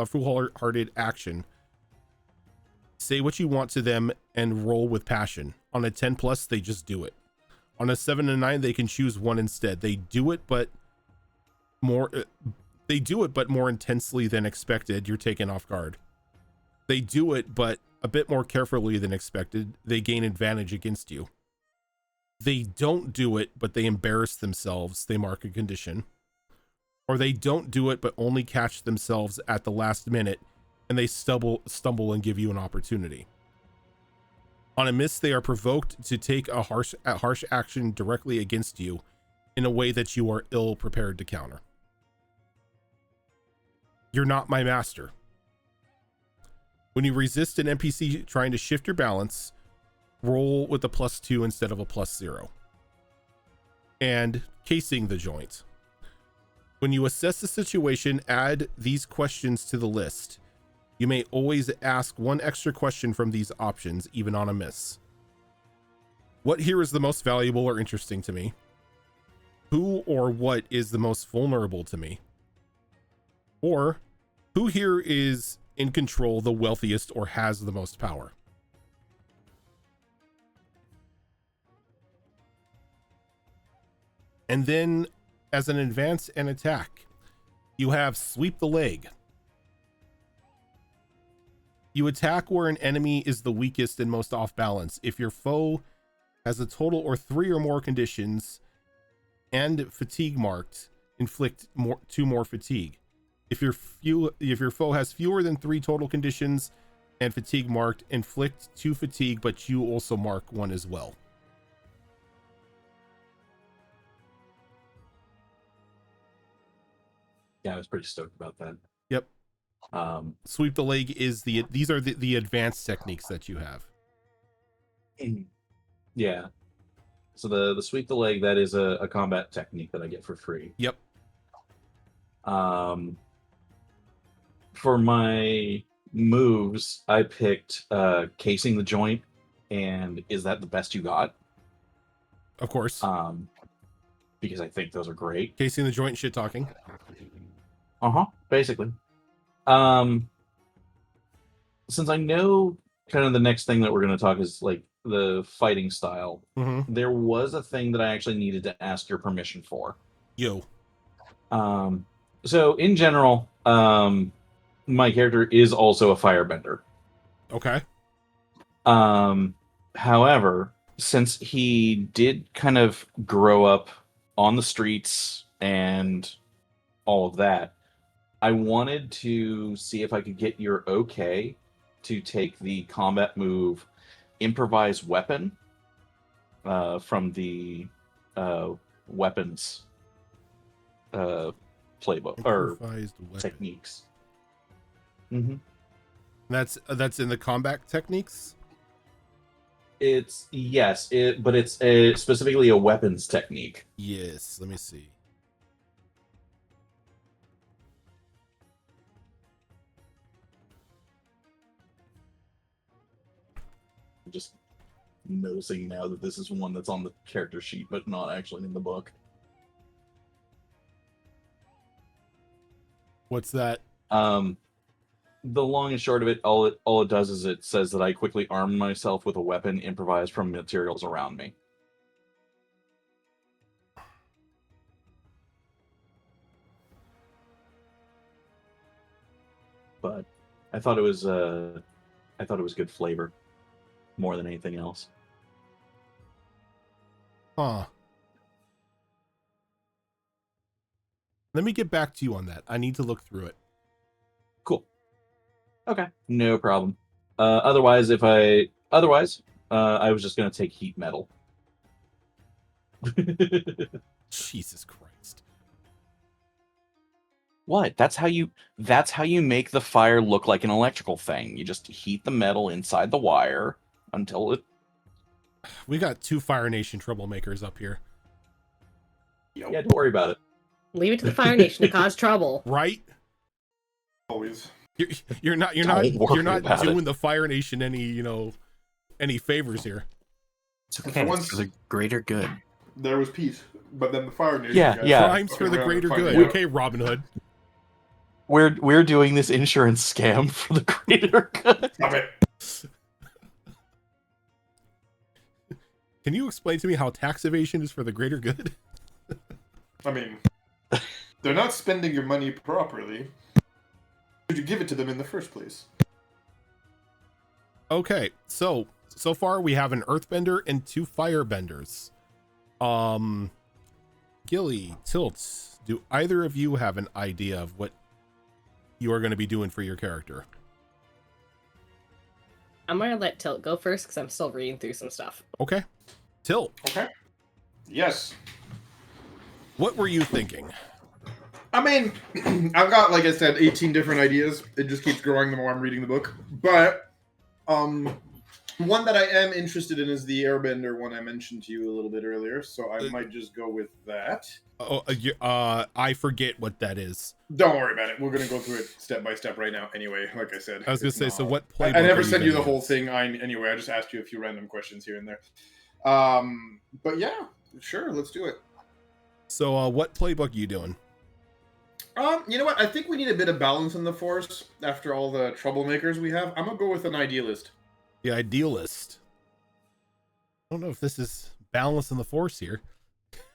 foolhardy action, say what you want to them and roll with passion. On a 10 plus, they just do it. On a 7 and 9, they can choose 1 instead. They do it, but more intensely than expected. You're taken off guard. They do it, but a bit more carefully than expected. They gain advantage against you. They don't do it, but they embarrass themselves. They mark a condition. Or they don't do it, but only catch themselves at the last minute, and they stumble and give you an opportunity. On a miss, they are provoked to take a harsh action directly against you in a way that you are ill prepared to counter. You're not my master. When you resist an NPC trying to shift your balance, roll with a +2 instead of a +0. And casing the joint. When you assess the situation, add these questions to the list. You may always ask 1 extra question from these options, even on a miss. What here is the most valuable or interesting to me? Who or what is the most vulnerable to me? Or who here is in control, the wealthiest, or has the most power? And then as an advance and attack, you have Sweep the Leg. You attack where an enemy is the weakest and most off balance. If your foe has a total or 3 or more conditions and fatigue marked, inflict 2 more fatigue. If your foe has fewer than 3 total conditions and fatigue marked, inflict 2 fatigue, but you also mark 1 as well. Yeah, I was pretty stoked about that. Yep. Sweep the leg is these are the advanced techniques that you have. Yeah. So the sweep the leg, that is a combat technique that I get for free. Yep. For my moves, I picked casing the joint, and is that the best you got? Of course. Because I think those are great. Casing the joint and shit talking. Basically. Since I know kind of the next thing that we're going to talk is like the fighting style, there was a thing that I actually needed to ask your permission for. Yo. So in general, my character is also a firebender. Okay. However, since he did kind of grow up on the streets and all of that, I wanted to see if I could get your okay to take the combat move improvised weapon from the weapons playbook or Improvised weapon. techniques. Mm-hmm. That's in the combat techniques. It's yes, but it's specifically a weapons technique. Yes, let me see. I'm just noticing now that this is one that's on the character sheet, but not actually in the book. What's that? The long and short of it, all it does is it says that I quickly arm myself with a weapon improvised from materials around me. But I thought it was good flavor more than anything else. Huh. Let me get back to you on that. I need to look through it. Cool. Okay, no problem. Otherwise, I was just gonna take heat metal. Jesus Christ. What? That's how you make the fire look like an electrical thing. You just heat the metal inside the wire until it. We got two Fire Nation troublemakers up here. Yeah, don't worry about it. Leave it to the Fire Nation to cause trouble. Right? Always. You're not Don't worry doing about it. the Fire Nation any favors here. It's okay. It's for the greater good. There was peace, but then the Fire Nation. Yeah, guys yeah. Crimes for the fucking greater around and good. find out. Okay, Robin Hood. We're doing this insurance scam for the greater good. Stop it. Can you explain to me how tax evasion is for the greater good? I mean, they're not spending your money properly. Should you give it to them in the first place? Okay, so far we have an earthbender and two firebenders. Gilly, Tilt, do either of you have an idea of what you are going to be doing for your character? I'm gonna let Tilt go first because I'm still reading through some stuff. Okay. Tilt, Okay. Yes. what were you thinking? I mean, I've got, like I said, 18 different ideas. It just keeps growing the more I'm reading the book. But one that I am interested in is the Airbender one I mentioned to you a little bit earlier. So I might just go with that. I forget what that is. Don't worry about it. We're going to go through it step by step right now anyway, like I said. I was going to say, so what playbook I never are sent you the gonna whole use? thing anyway. I just asked you a few random questions here and there. But yeah, sure, let's do it. So what playbook are you doing? You know what? I think we need a bit of balance in the force after all the troublemakers we have. I'm gonna go with an idealist. The idealist. I don't know if this is balance in the force here.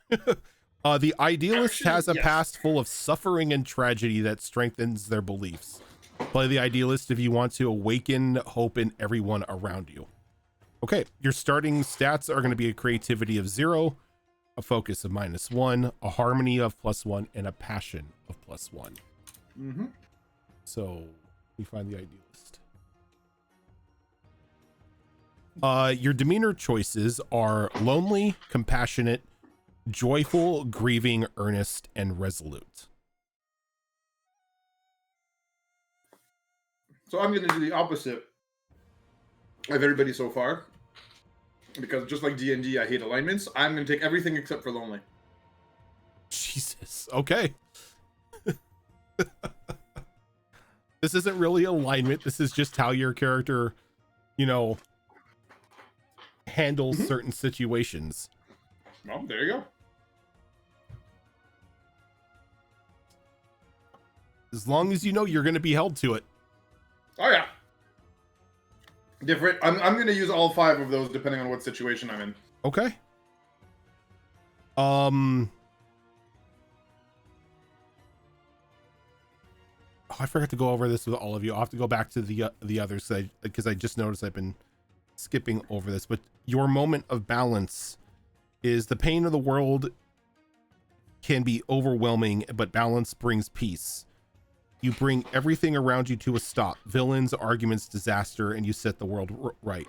The idealist Actually, has a yes. past full of suffering and tragedy that strengthens their beliefs. Play the idealist if you want to awaken hope in everyone around you. Okay, your starting stats are going to be a creativity of 0, a focus of -1, a harmony of +1, and a passion of +1. Mm-hmm. So we find the idealist. Your demeanor choices are lonely, compassionate, joyful, grieving, earnest, and resolute. So I'm gonna do the opposite of everybody so far, because just like D&D, I hate alignments. I'm gonna take everything except for lonely. Jesus. Okay. This isn't really alignment. This is just how your character, handles certain situations. Well, there you go. As long as you know you're going to be held to it. Oh yeah. Different. I'm gonna use all 5 of those depending on what situation I'm in. Okay. I forgot to go over this with all of you. I'll have to go back to the others because I just noticed I've been skipping over this. But your moment of balance is the pain of the world can be overwhelming, but balance brings peace. You bring everything around you to a stop. Villains, arguments, disaster, and you set the world right.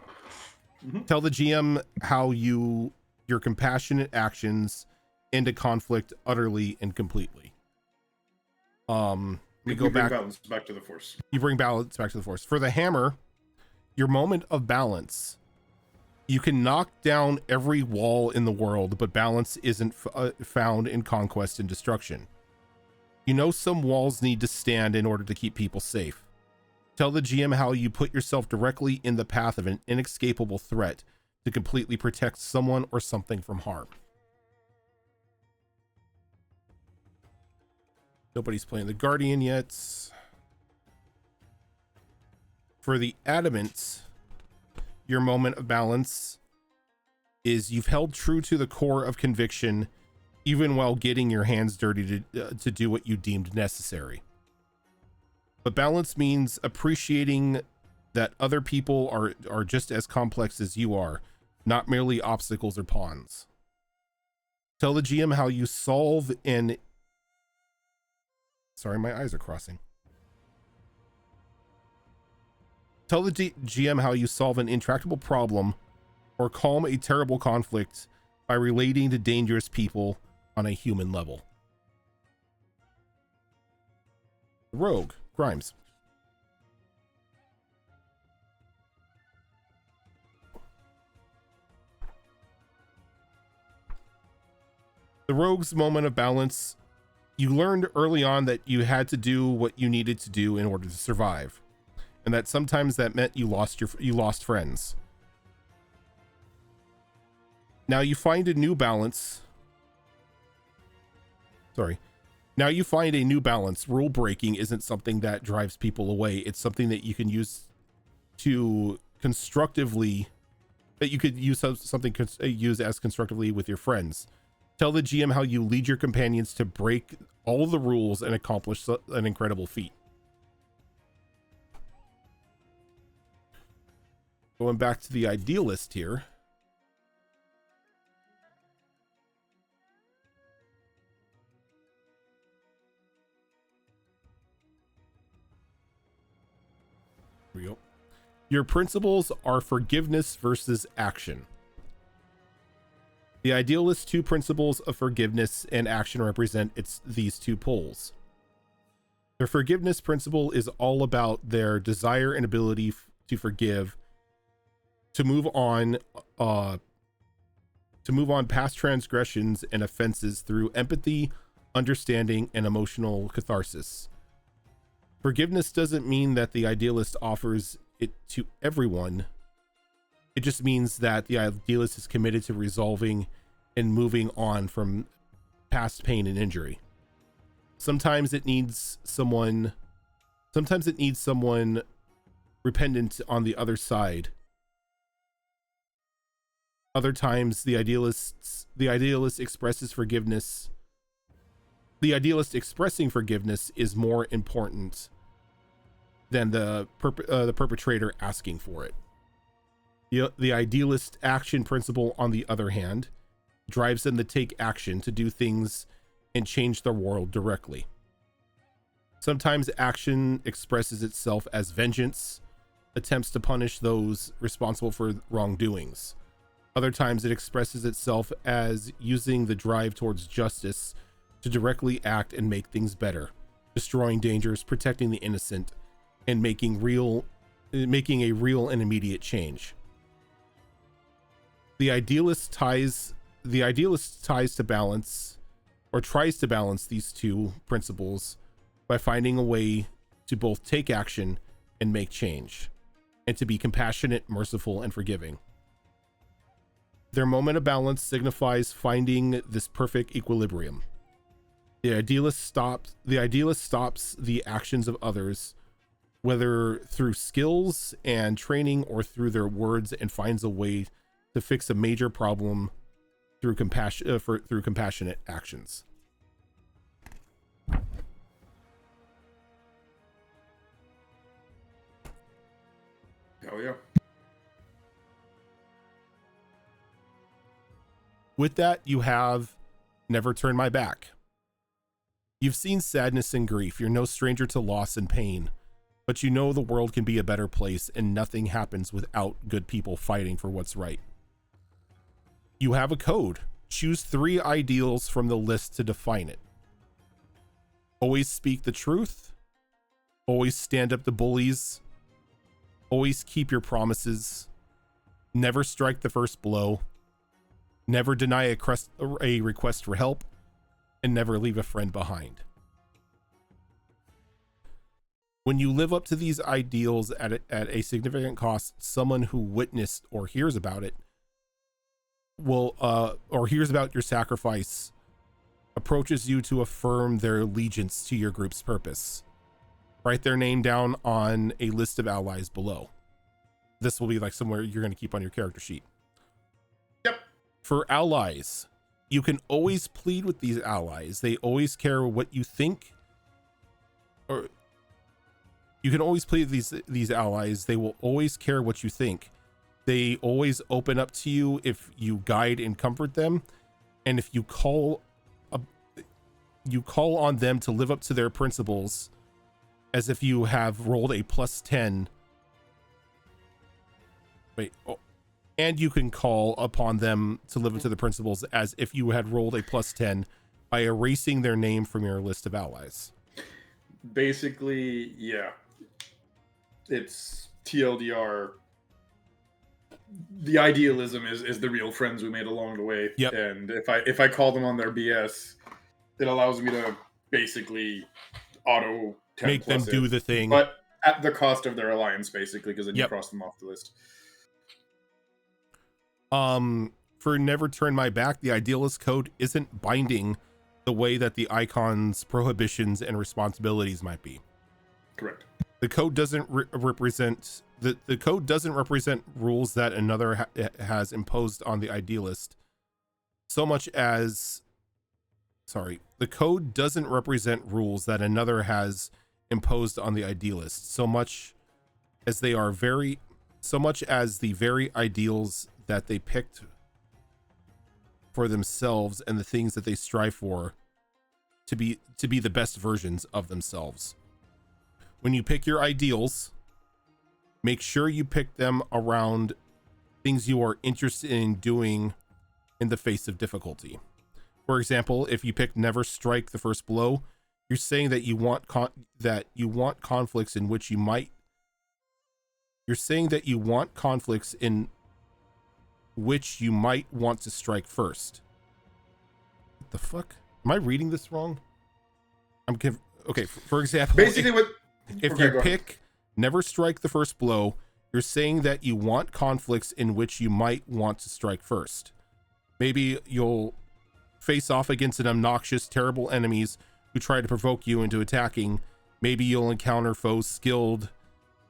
Tell the GM how your compassionate actions end a conflict utterly and completely. We go bring back. balance back to the force. You bring balance back to the force. For the hammer, your moment of balance. You can knock down every wall in the world, but balance isn't found in conquest and destruction. You know some walls need to stand in order to keep people safe. Tell the GM how you put yourself directly in the path of an inescapable threat to completely protect someone or something from harm. Nobody's playing the Guardian yet. For the Adamant, your moment of balance is you've held true to the core of conviction, even while getting your hands dirty to do what you deemed necessary. But balance means appreciating that other people are just as complex as you are, not merely obstacles or pawns. Tell the GM how you solve an... Sorry, my eyes are crossing. Tell the GM how you solve an intractable problem or calm a terrible conflict by relating to dangerous people on a human level. Rogue, Grimes. The Rogue's moment of balance. You learned early on that you had to do what you needed to do in order to survive, and that sometimes that meant you lost friends. Now you find a new balance. Now you find a new balance. Rule breaking isn't something that drives people away. It's something that you can use to constructively, that you could use use as constructively with your friends. Tell the GM how you lead your companions to break all the rules and accomplish an incredible feat. Going back to the idealist here. Here we go. Your principles are forgiveness versus action. The idealist's two principles of forgiveness and action represent these two poles. Their forgiveness principle is all about their desire and ability to forgive, to move on past transgressions and offenses through empathy, understanding, and emotional catharsis. Forgiveness doesn't mean that the idealist offers it to everyone. It just means that the idealist is committed to resolving and moving on from past pain and injury. Sometimes it needs someone repentant on the other side. Other times the idealist expresses forgiveness. The idealist expressing forgiveness is more important than the perpetrator asking for it. The idealist action principle, on the other hand, drives them to take action, to do things and change their world directly. Sometimes action expresses itself as vengeance, attempts to punish those responsible for wrongdoings. Other times it expresses itself as using the drive towards justice to directly act and make things better, destroying dangers, protecting the innocent, and making a real and immediate change. The idealist tries to balance, or tries to balance, these two principles by finding a way to both take action and make change, and to be compassionate, merciful, and forgiving. Their moment of balance signifies finding this perfect equilibrium. The idealist stops the actions of others, whether through skills and training or through their words, and finds a way to fix a major problem through compassionate actions. Hell yeah. With that, you have Never Turn My Back. You've seen sadness and grief. You're no stranger to loss and pain. but you know the world can be a better place and nothing happens without good people fighting for what's right. You have a code. Choose 3 ideals from the list to define it. Always speak the truth. Always stand up to bullies. Always keep your promises. Never strike the first blow. Never deny a request for help. And never leave a friend behind. When you live up to these ideals at a significant cost, someone who witnessed or hears about it will or hears about your sacrifice approaches you to affirm their allegiance to your group's purpose. Write their name down on a list of allies below. This will be like somewhere you're going to keep on your character sheet. Yep. For allies, you can always plead with these allies. They always care what you think, or you can always plead with these allies. They will always care what you think. They always open up to you if you guide and comfort them, and if you call on them to live up to their principles, as if you have rolled a +10. Wait, oh, and you can call upon them to live up to the principles as if you had rolled a +10 by erasing their name from your list of allies. Basically, yeah. It's TLDR. The idealism is the real friends we made along the way. Yep. And if I call them on their BS, it allows me to basically auto 10 Make them plus do it, the thing. but at the cost of their alliance, basically, because then you Yep. cross them off the list. For Never Turn My Back, the idealist code isn't binding the way that the icon's prohibitions and responsibilities might be. Correct. The code doesn't represent the code doesn't represent rules that another has imposed on the idealist so much as the code doesn't represent rules that another has imposed on the idealist so much as the very ideals that they picked for themselves and the things that they strive for to be the best versions of themselves. When you pick your ideals, make sure you pick them around things you are interested in doing in the face of difficulty. For example, if you pick Never Strike the First Blow, you're saying that you want conflicts in which you might. You're saying that you want conflicts in which you might want to strike first. What the fuck? Am I reading this wrong? Okay. For example, Basically, if you pick Never Strike the First Blow, you're saying that you want conflicts in which you might want to strike first. Maybe you'll face off against an obnoxious, terrible enemies who try to provoke you into attacking. Maybe you'll encounter foes skilled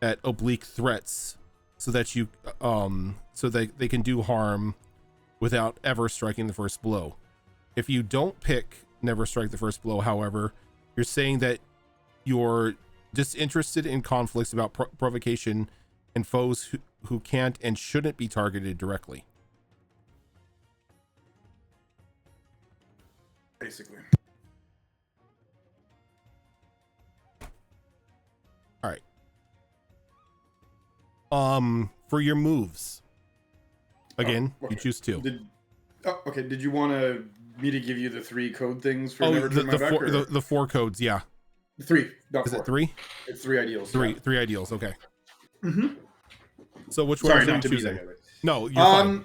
at oblique threats so that they can do harm without ever striking the first blow. If you don't pick Never Strike the First Blow, however, you're saying that you're disinterested in conflicts about provocation and foes who can't and shouldn't be targeted directly. basically. All right. For your moves, again, okay. you choose 2. Okay. Did you want me to give you the 3 code things for Oh, Never Turn My Back? the 4 codes, yeah. 3, not Is 4. it 3? It's 3 ideals. 3 yeah. 3 ideals, okay. Mm-hmm. So which Sorry, one are you not to be choosing? that guy. No, you're fine.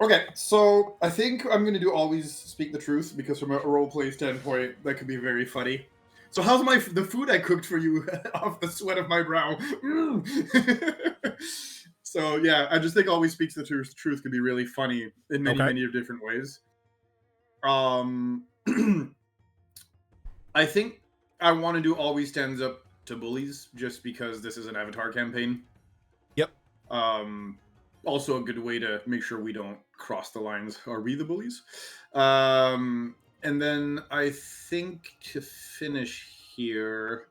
Okay, so I think I'm gonna do always speak the truth because from a roleplay standpoint, that could be very funny. So how's the food I cooked for you off the sweat of my brow? So yeah, I just think always speaks the truth could be really funny in many different ways. I think I want to do always stands up to bullies just because this is an Avatar campaign. Yep. Also a good way to make sure we don't cross the lines. Are we the bullies? And then I think to finish here,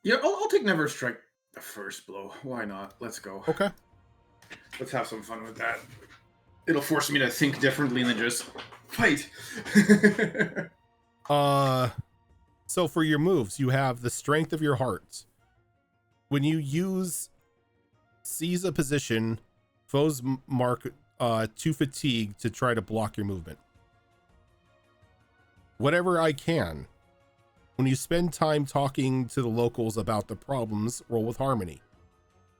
yeah, I'll take Never Strike the first blow. Why not? Let's go. Okay. Let's have some fun with that. It'll force me to think differently than just fight. So for your moves, you have the strength of your heart. When you use seize a position, foes mark 2 fatigue to try to block your movement. Whatever I can. When you spend time talking to the locals about the problems, roll with harmony.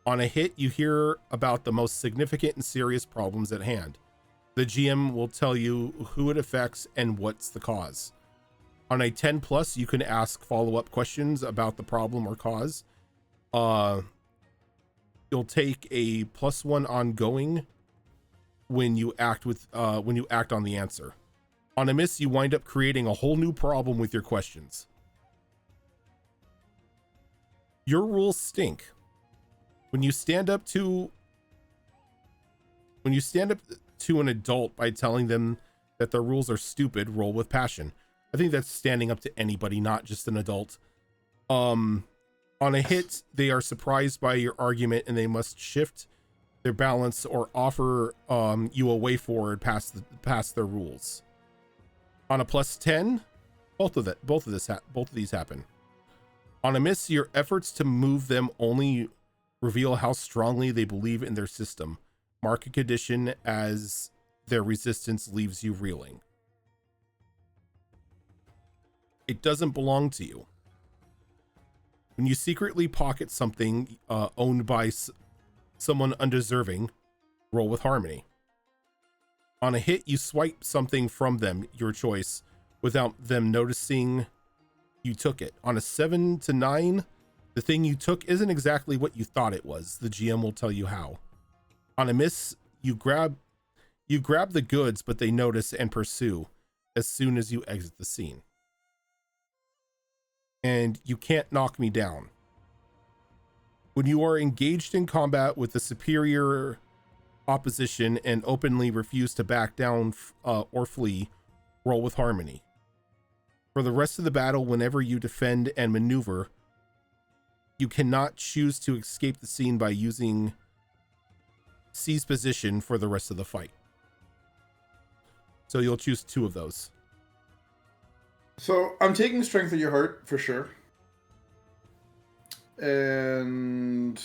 On a hit, you hear about the most significant and serious problems at hand. The GM will tell you who it affects and what's the cause. On a 10 plus, you can ask follow-up questions about the problem or cause. You'll take a +1 ongoing when you act on the answer. On a miss, you wind up creating a whole new problem with your questions. Your rules stink. When you stand up to an adult by telling them that their rules are stupid, roll with passion. I think that's standing up to anybody, not just an adult. On a hit, they are surprised by your argument and they must shift their balance or offer you a way forward past their rules. On a +10, both of these happen. On a miss, your efforts to move them only reveal how strongly they believe in their system. Mark a condition as their resistance leaves you reeling. It doesn't belong to you. When you secretly pocket something owned by someone undeserving, roll with harmony. On a hit, you swipe something from them, your choice, without them noticing you took it. On a 7 to 9, the thing you took isn't exactly what you thought it was. The GM will tell you how. On a miss, you grab the goods, but they notice and pursue as soon as you exit the scene. And you can't knock me down. When you are engaged in combat with a superior opposition and openly refuse to back down or flee, roll with harmony. For the rest of the battle, whenever you defend and maneuver, you cannot choose to escape the scene by using seize position for the rest of the fight. So you'll choose 2 of those. So I'm taking strength of your heart for sure. And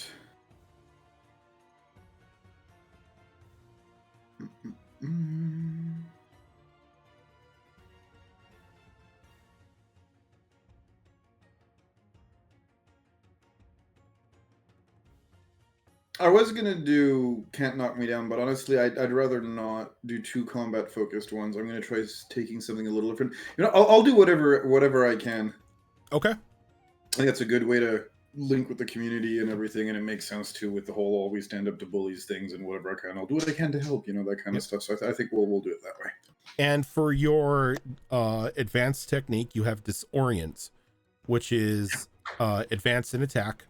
I was gonna do Can't Knock Me Down, but honestly, I'd rather not do 2 combat focused ones. I'm gonna try taking something a little different. You know, I'll do whatever I can. Okay. I think that's a good way to link with the community and everything, and it makes sense too with the whole always stand up to bullies things and whatever I can. I'll do what I can to help, that kind of stuff. So I think we'll do it that way. And for your advanced technique, you have Disorient, which is advanced in attack.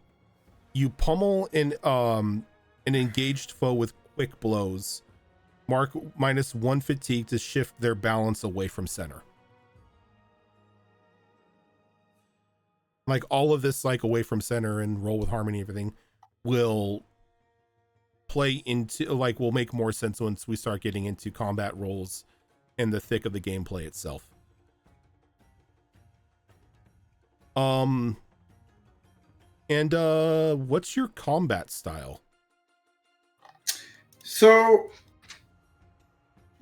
You pummel an engaged foe with quick blows. Mark -1 fatigue to shift their balance away from center. Like all of this, like away from center and roll with harmony, everything will play into, like, will make more sense once we start getting into combat roles in the thick of the gameplay itself. And what's your combat style? So,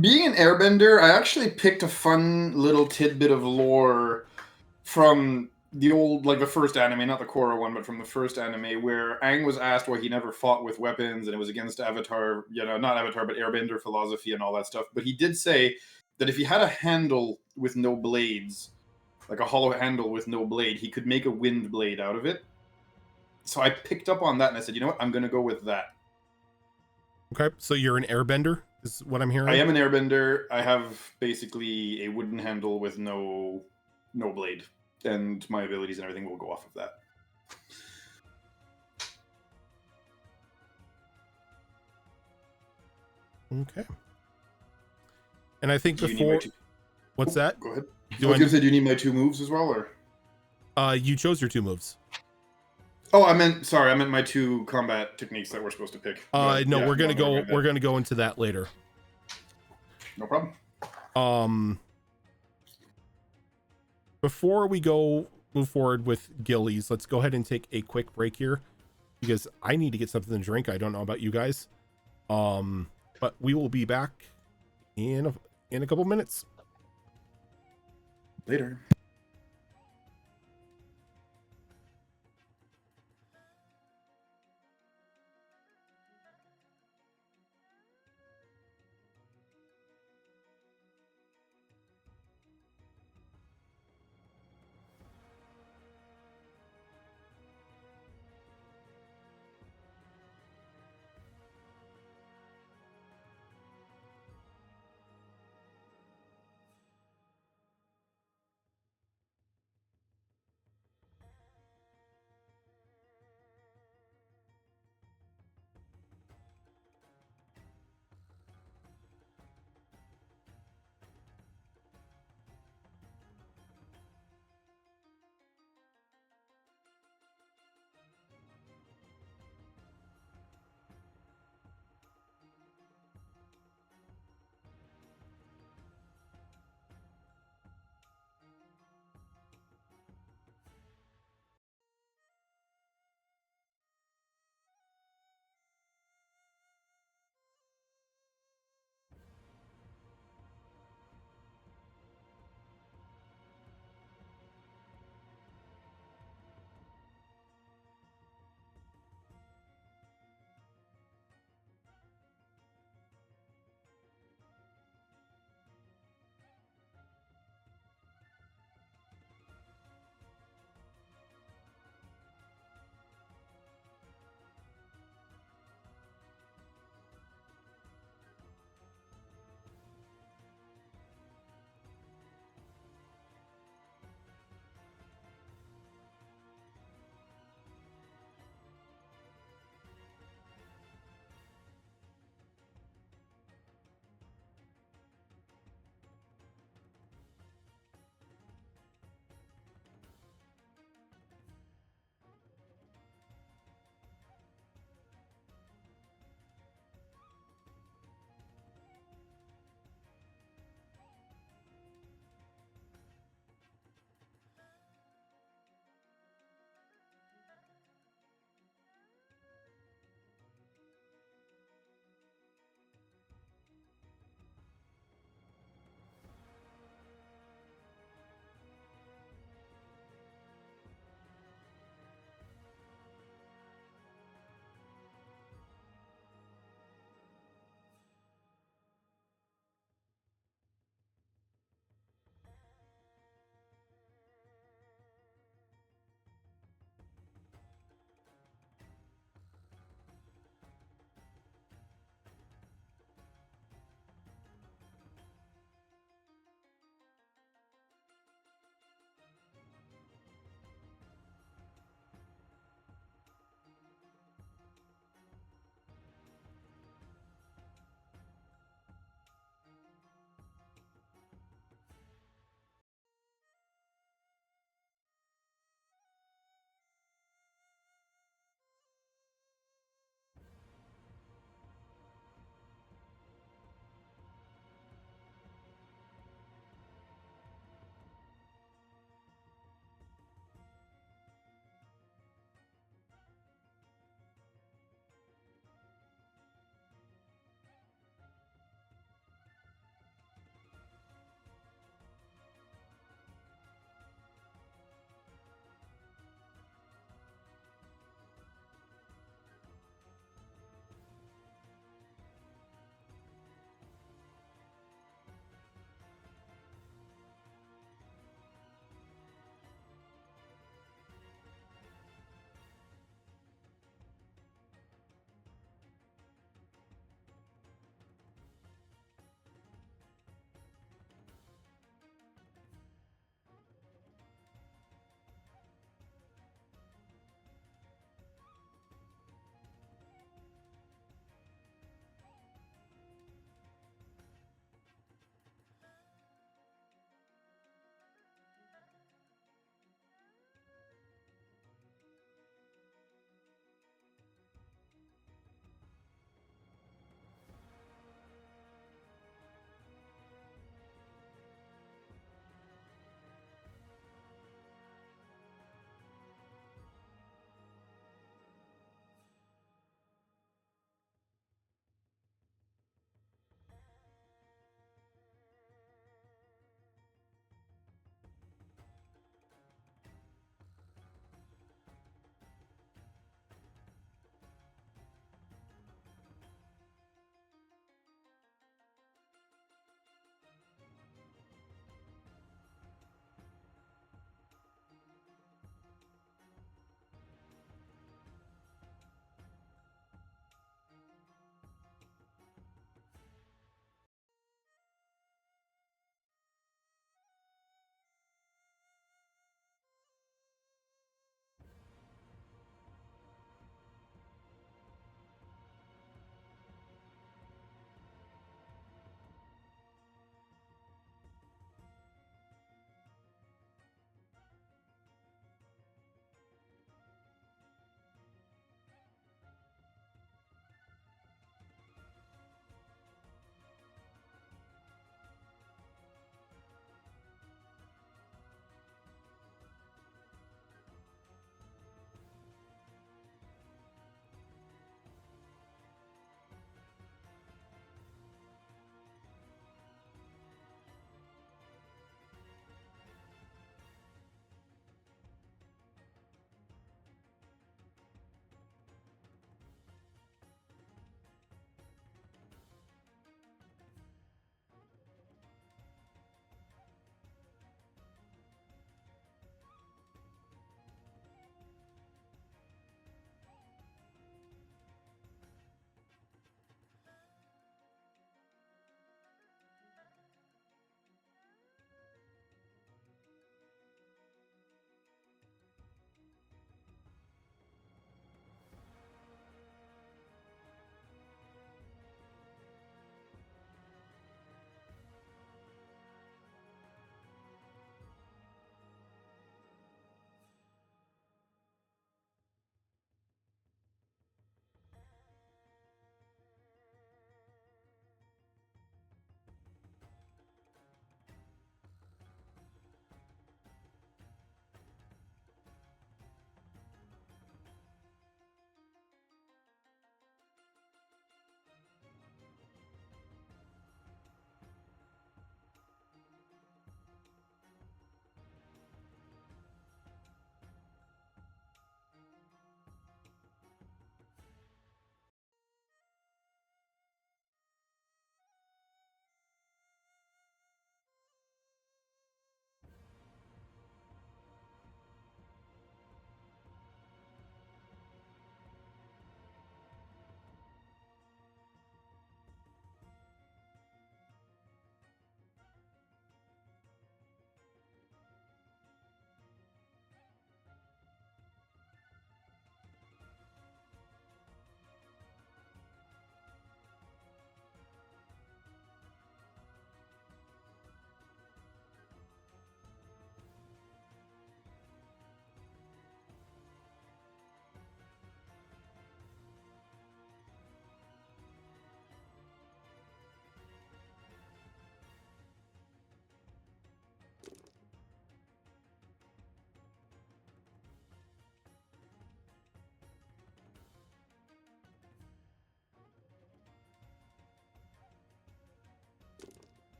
being an airbender, I actually picked a fun little tidbit of lore from the old, like the first anime, not the Korra one, but from the first anime, where Aang was asked why he never fought with weapons, and it was against Avatar, not Avatar, but airbender philosophy and all that stuff. But he did say that if he had a handle with no blades, like a hollow handle with no blade, he could make a wind blade out of it. So I picked up on that and I said, you know what, I'm going to go with that. Okay, so you're an airbender, is what I'm hearing? I am an airbender. I have basically a wooden handle with no blade, and my abilities and everything will go off of that. Okay. And I think before... What's that? Go ahead. I was going to say, do you need my 2 moves as well, or? You chose your 2 moves. Oh, I meant my 2 combat techniques that we're supposed to pick. But No, yeah, we're gonna never go. mind that. We're gonna go into that later. No problem. Before we move forward with Gillies, let's go ahead and take a quick break here because I need to get something to drink. I don't know about you guys. But we will be back in a couple minutes. Later.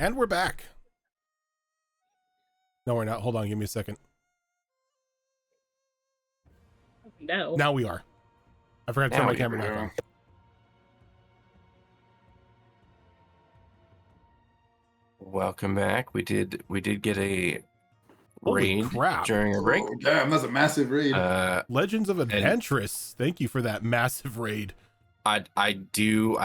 And we're back. No, we're not. Hold on. Give me a second. No. Now we are. I forgot to turn my camera back on. Welcome back. We did get a Holy raid crap. during a break. Oh, damn, that's a massive raid. Legends of Adventurous. Thank you for that massive raid. I do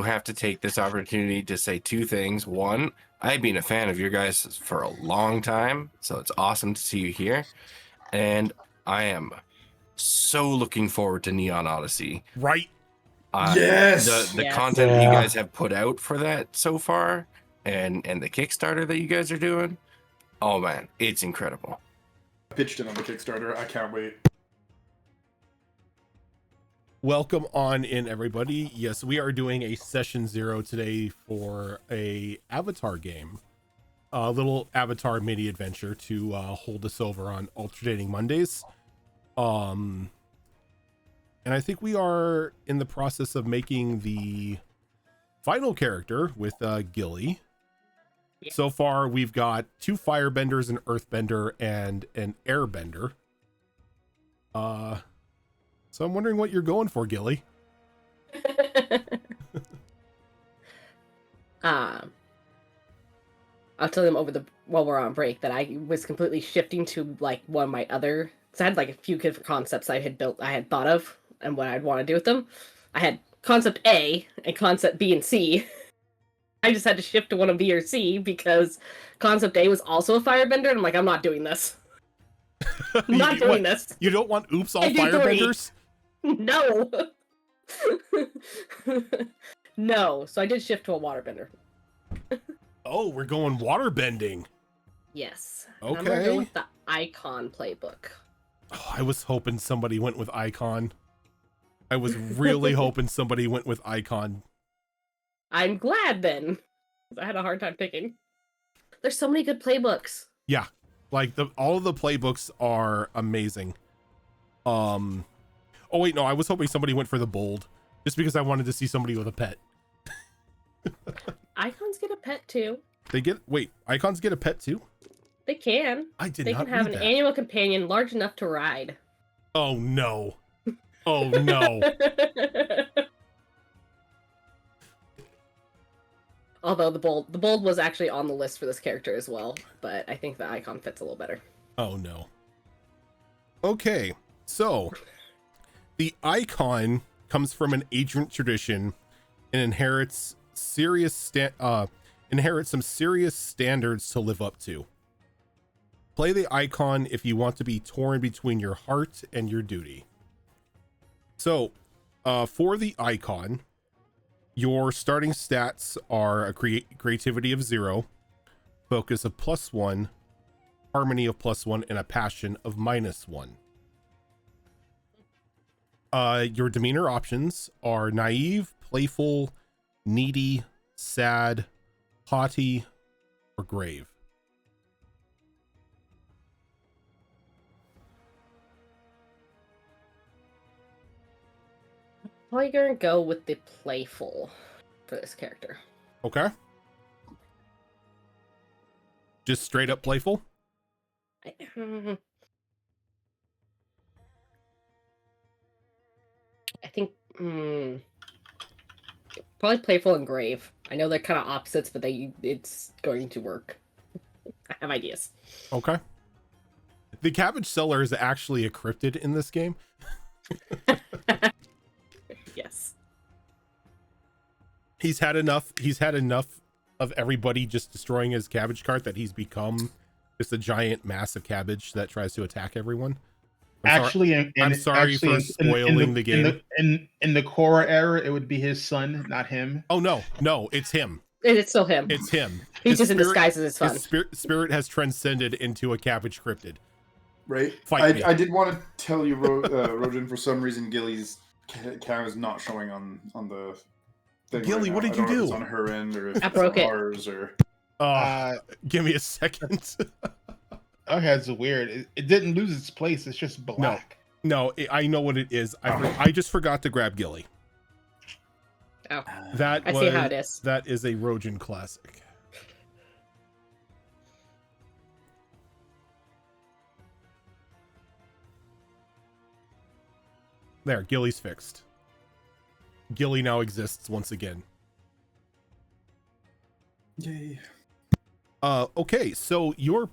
have to take this opportunity to say two things. One, I've been a fan of your guys for a long time, so it's awesome to see you here. And I am so looking forward to Neon Odyssey. Right. Yes! The Yes. content that you guys have put out for that so far, and the Kickstarter that you guys are doing, oh man, it's incredible. I pitched it on the Kickstarter. I can't wait. Welcome on in, everybody. Yes, we are doing a session 0 today for a Avatar game. A little Avatar mini adventure to hold us over on alternating Mondays. And I think we are in the process of making the final character with Gilly. Yeah. So far, we've got 2 firebenders, an earthbender, and an airbender. So I'm wondering what you're going for, Gilly. I'll tell them while we're on break that I was completely shifting to like one of my other. So I had like a few different concepts I had thought of and what I'd want to do with them. I had concept A and concept B and C. I just had to shift to one of B or C because concept A was also a firebender, and I'm like, I'm not doing this. I'm not doing this. You don't want oops all I do firebenders? No. No. So I did shift to a waterbender. Oh, we're going water bending. Yes. Okay. I'm gonna go with the Icon playbook. Oh, I was hoping somebody went with Icon. I was really hoping somebody went with Icon. I'm glad then. I had a hard time picking. There's so many good playbooks. Yeah. Like all of the playbooks are amazing. Oh wait, no, I was hoping somebody went for the bold just because I wanted to see somebody with a pet. Icons get a pet too. Icons get a pet too? They can. I did They not can have read an that. annual companion large enough to ride. Oh no. Oh no. Although the bold was actually on the list for this character as well, but I think the Icon fits a little better. Oh no. Okay, so the Icon comes from an ancient tradition and inherits some serious standards to live up to. Play the Icon if you want to be torn between your heart and your duty. So, for the Icon, your starting stats are a creativity of 0, focus of +1, harmony of +1, and a passion of -1. Your demeanor options are naive, playful, needy, sad, haughty, or grave. Probably gonna go with the playful for this character. Okay. Just straight up playful? I think probably playful and grave. I know they're kind of opposites, but it's going to work. I have ideas. Okay. The cabbage seller is actually a cryptid in this game. Yes. He's had enough of everybody just destroying his cabbage cart that he's become just a giant mass of cabbage that tries to attack everyone. I'm sorry for spoiling the game. In the Korra era, it would be his son, not him. Oh no, it's him. It's still him. It's him. He's just in disguise as his son. His spirit has transcended into a cabbage cryptid. Right. Fight me. I did want to tell you, Rojan, for some reason, Gilly's camera is not showing on the thing. Gilly, right what now. did I you don't know do? if it's on her end or if I it's broke on it. ours or. Give me a second. Okay, it's weird. It didn't lose its place. It's just black. No, I know what it is. I just forgot to grab Gilly. Oh, That I see how it is. That is a Rojan classic. There, Gilly's fixed. Gilly now exists once again. Yay. Okay, so your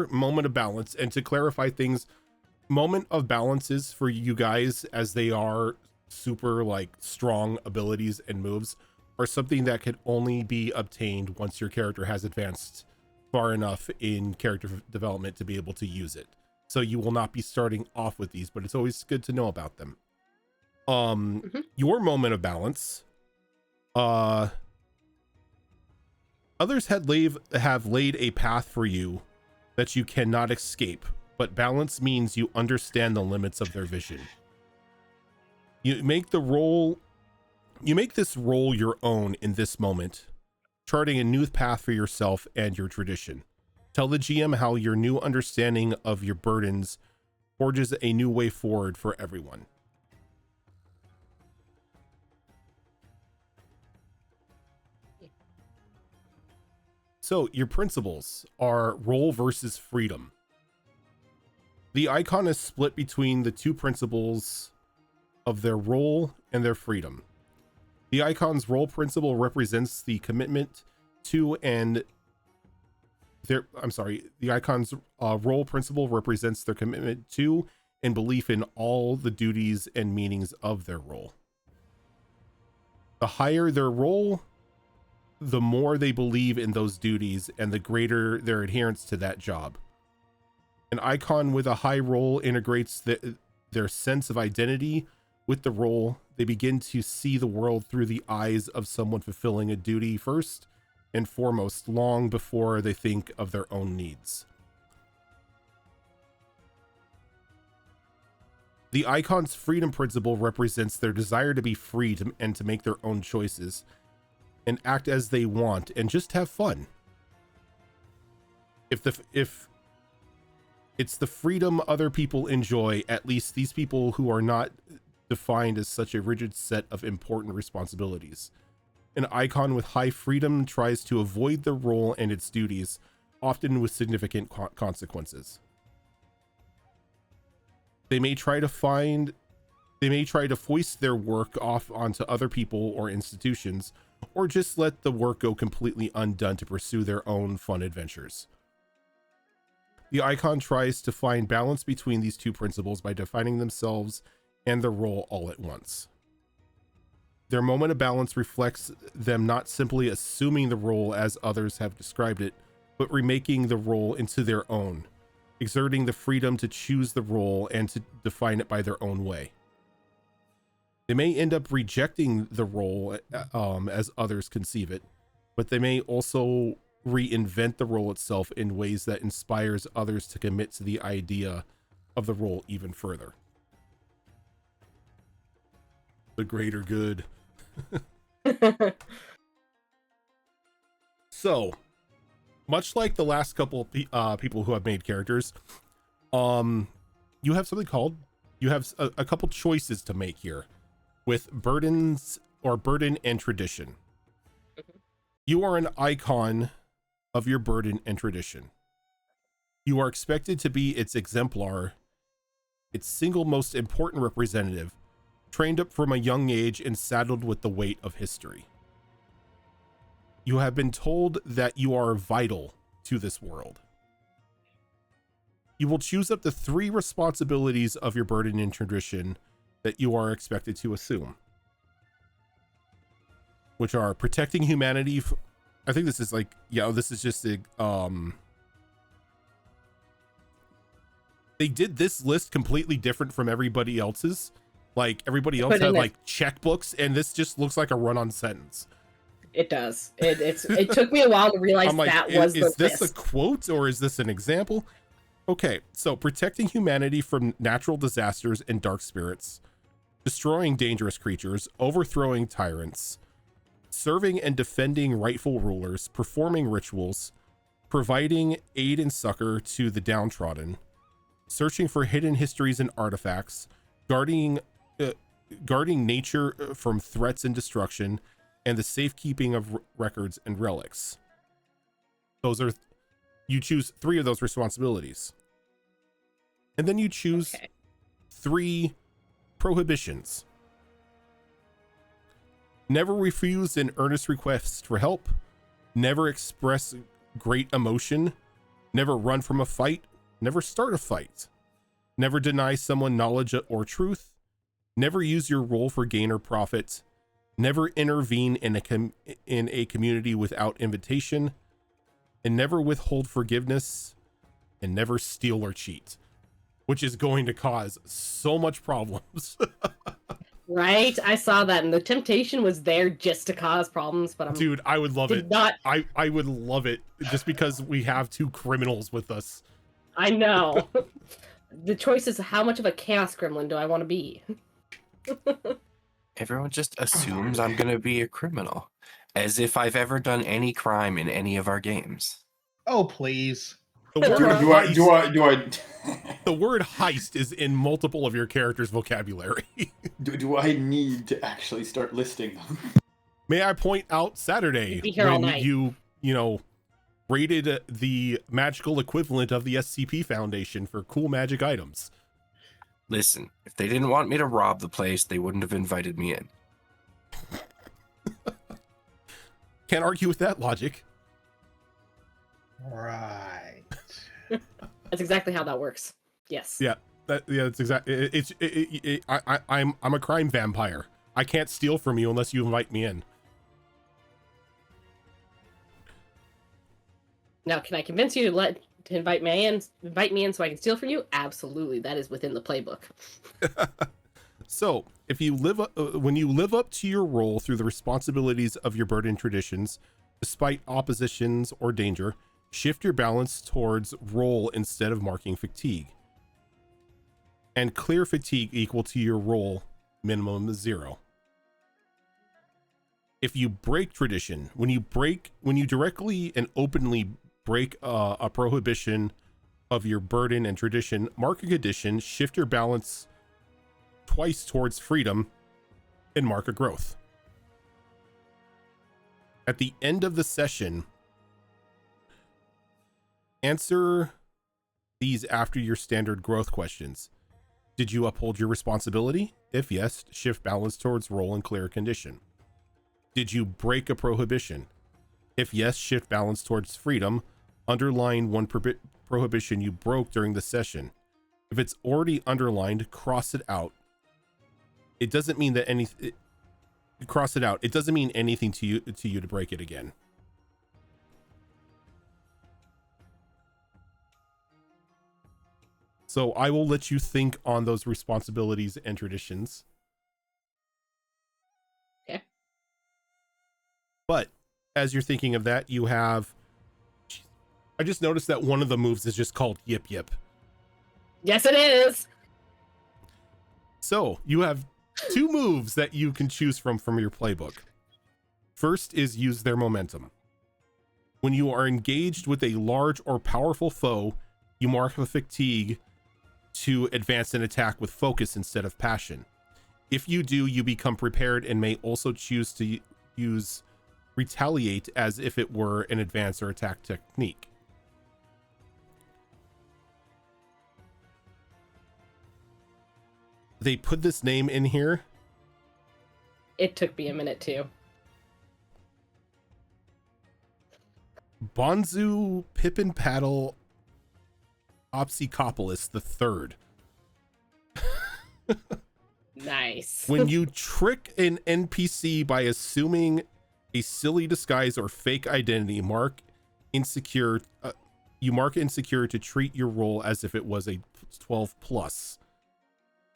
moment of balance, and to clarify things, moment of balances for you guys, as they are super like strong abilities and moves, are something that can only be obtained once your character has advanced far enough in character development to be able to use it. So you will not be starting off with these, but it's always good to know about them. Your moment of balance, others have laid a path for you that you cannot escape, but balance means you understand the limits of their vision. You make this role your own in this moment, charting a new path for yourself and your tradition. Tell the GM how your new understanding of your burdens forges a new way forward for everyone. So your principles are role versus freedom. The icon is split between the two principles of their role and their freedom. The icon's role principle represents the commitment to the icon's role principle represents their commitment to and belief in all the duties and meanings of their role. The higher their role, the more they believe in those duties and the greater their adherence to that job. An icon with a high role integrates their sense of identity with the role. They begin to see the world through the eyes of someone fulfilling a duty first and foremost, long before they think of their own needs. The icon's freedom principle represents their desire to be free and to make their own choices and act as they want and just have fun. If it's the freedom other people enjoy, at least these people who are not defined as such a rigid set of important responsibilities. An icon with high freedom tries to avoid the role and its duties, often with significant consequences. They may try to foist their work off onto other people or institutions, or just let the work go completely undone to pursue their own fun adventures. The icon tries to find balance between these two principles by defining themselves and their role all at once. Their moment of balance reflects them not simply assuming the role as others have described it, but remaking the role into their own, exerting the freedom to choose the role and to define it by their own way. They may end up rejecting the role as others conceive it, but they may also reinvent the role itself in ways that inspires others to commit to the idea of the role even further. The greater good. So, much like the last couple people who have made characters, you have something called, you have a couple choices to make here with burdens or burden and tradition. You are an icon of your burden and tradition. You are expected to be its exemplar, its single most important representative, trained up from a young age and saddled with the weight of history. You have been told that you are vital to this world. You will choose up to 3 responsibilities of your burden and tradition that you are expected to assume, which are protecting humanity. I think this is like, this is just a, they did this list completely different from everybody else's. Like everybody else had like checkbooks, and this just looks like a run-on sentence. It does. It took me a while to realize like, that was the list. Is this a quote or is this an example? Okay, so protecting humanity from natural disasters and dark spirits, destroying dangerous creatures, overthrowing tyrants, serving and defending rightful rulers, performing rituals, providing aid and succor to the downtrodden, searching for hidden histories and artifacts, guarding nature from threats and destruction, and the safekeeping of records and relics. You choose 3 of those responsibilities. And then you choose 3 Prohibitions. Never refuse an earnest request for help. Never express great emotion. Never run from a fight. Never start a fight. Never deny someone knowledge or truth. Never use your role for gain or profit. Never intervene in a community without invitation. And never withhold forgiveness. And never steal or cheat, which is going to cause so much problems. Right? I saw that, and the temptation was there just to cause problems, but Dude, I would love it. not. I would love it just because we have two criminals with us. I know. The choice is how much of a chaos gremlin do I want to be? Everyone just assumes I'm going to be a criminal, as if I've ever done any crime in any of our games. Oh, please. The word Do I the word heist is in multiple of your character's vocabulary. do I need to actually start listing them? May I point out Saturday Be here all when night. you rated the magical equivalent of the SCP Foundation for cool magic items. Listen, if they didn't want me to rob the place, they wouldn't have invited me in. Can't argue with that logic. Right. That's exactly how that works. Yes. Yeah, it's exactly. I'm a crime vampire. I can't steal from you unless you invite me in. Now, can I convince you to invite me in so I can steal from you? Absolutely. That is within the playbook. So, if you when you live up to your role through the responsibilities of your burden traditions, despite oppositions or danger, shift your balance towards role instead of marking fatigue. And clear fatigue equal to your role, minimum 0. If you break tradition, when you directly and openly break a prohibition of your burden and tradition, mark a condition, shift your balance twice towards freedom, and mark a growth. At the end of the session, answer these after your standard growth questions. Did you uphold your responsibility? If yes, shift balance towards role and clear condition. Did you break a prohibition? If yes, shift balance towards freedom. Underline one prohibition you broke during the session. If it's already underlined, cross it out. It doesn't mean that cross it out. It doesn't mean anything to you to break it again. So I will let you think on those responsibilities and traditions. Okay. But as you're thinking of that, you have... I just noticed that one of the moves is just called Yip Yip. Yes, it is. So you have 2 moves that you can choose from your playbook. First is use their momentum. When you are engaged with a large or powerful foe, you mark a fatigue to advance an attack with focus instead of passion. If you do, you become prepared and may also choose to use retaliate as if it were an advance or attack technique. They put this name in here. It took me a minute too. Bonzu Pippin Paddle Opsicopolis the Third. Nice. When you trick an NPC by assuming a silly disguise or fake identity, you mark insecure to treat your role as if it was a 12 plus.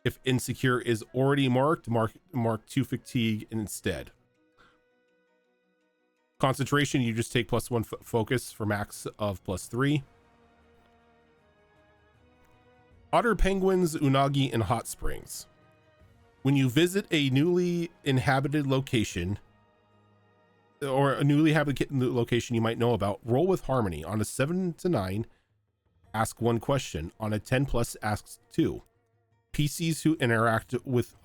If insecure is already marked, mark 2 fatigue instead. Concentration, you just take +1 focus for max of +3. Otter penguins, unagi, and hot springs. When you visit a newly inhabited location, or a newly inhabited location you might know about, roll with harmony. On a 7 to 9, ask 1 question. On a 10 plus, ask 2. PCs who interact with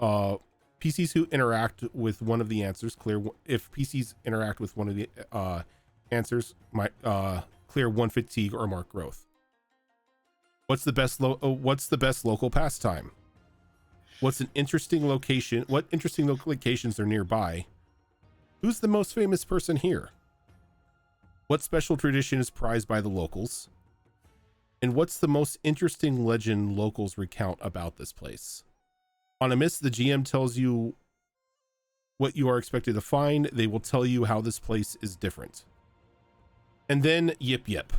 one of the answers clear. If PCs interact with one of the answers, might clear 1 fatigue or mark growth. What's the best local pastime? What's an interesting location? What interesting locations are nearby? Who's the most famous person here? What special tradition is prized by the locals? And what's the most interesting legend locals recount about this place? On a miss, the GM tells you what you are expected to find. They will tell you how this place is different. And then, yip yip.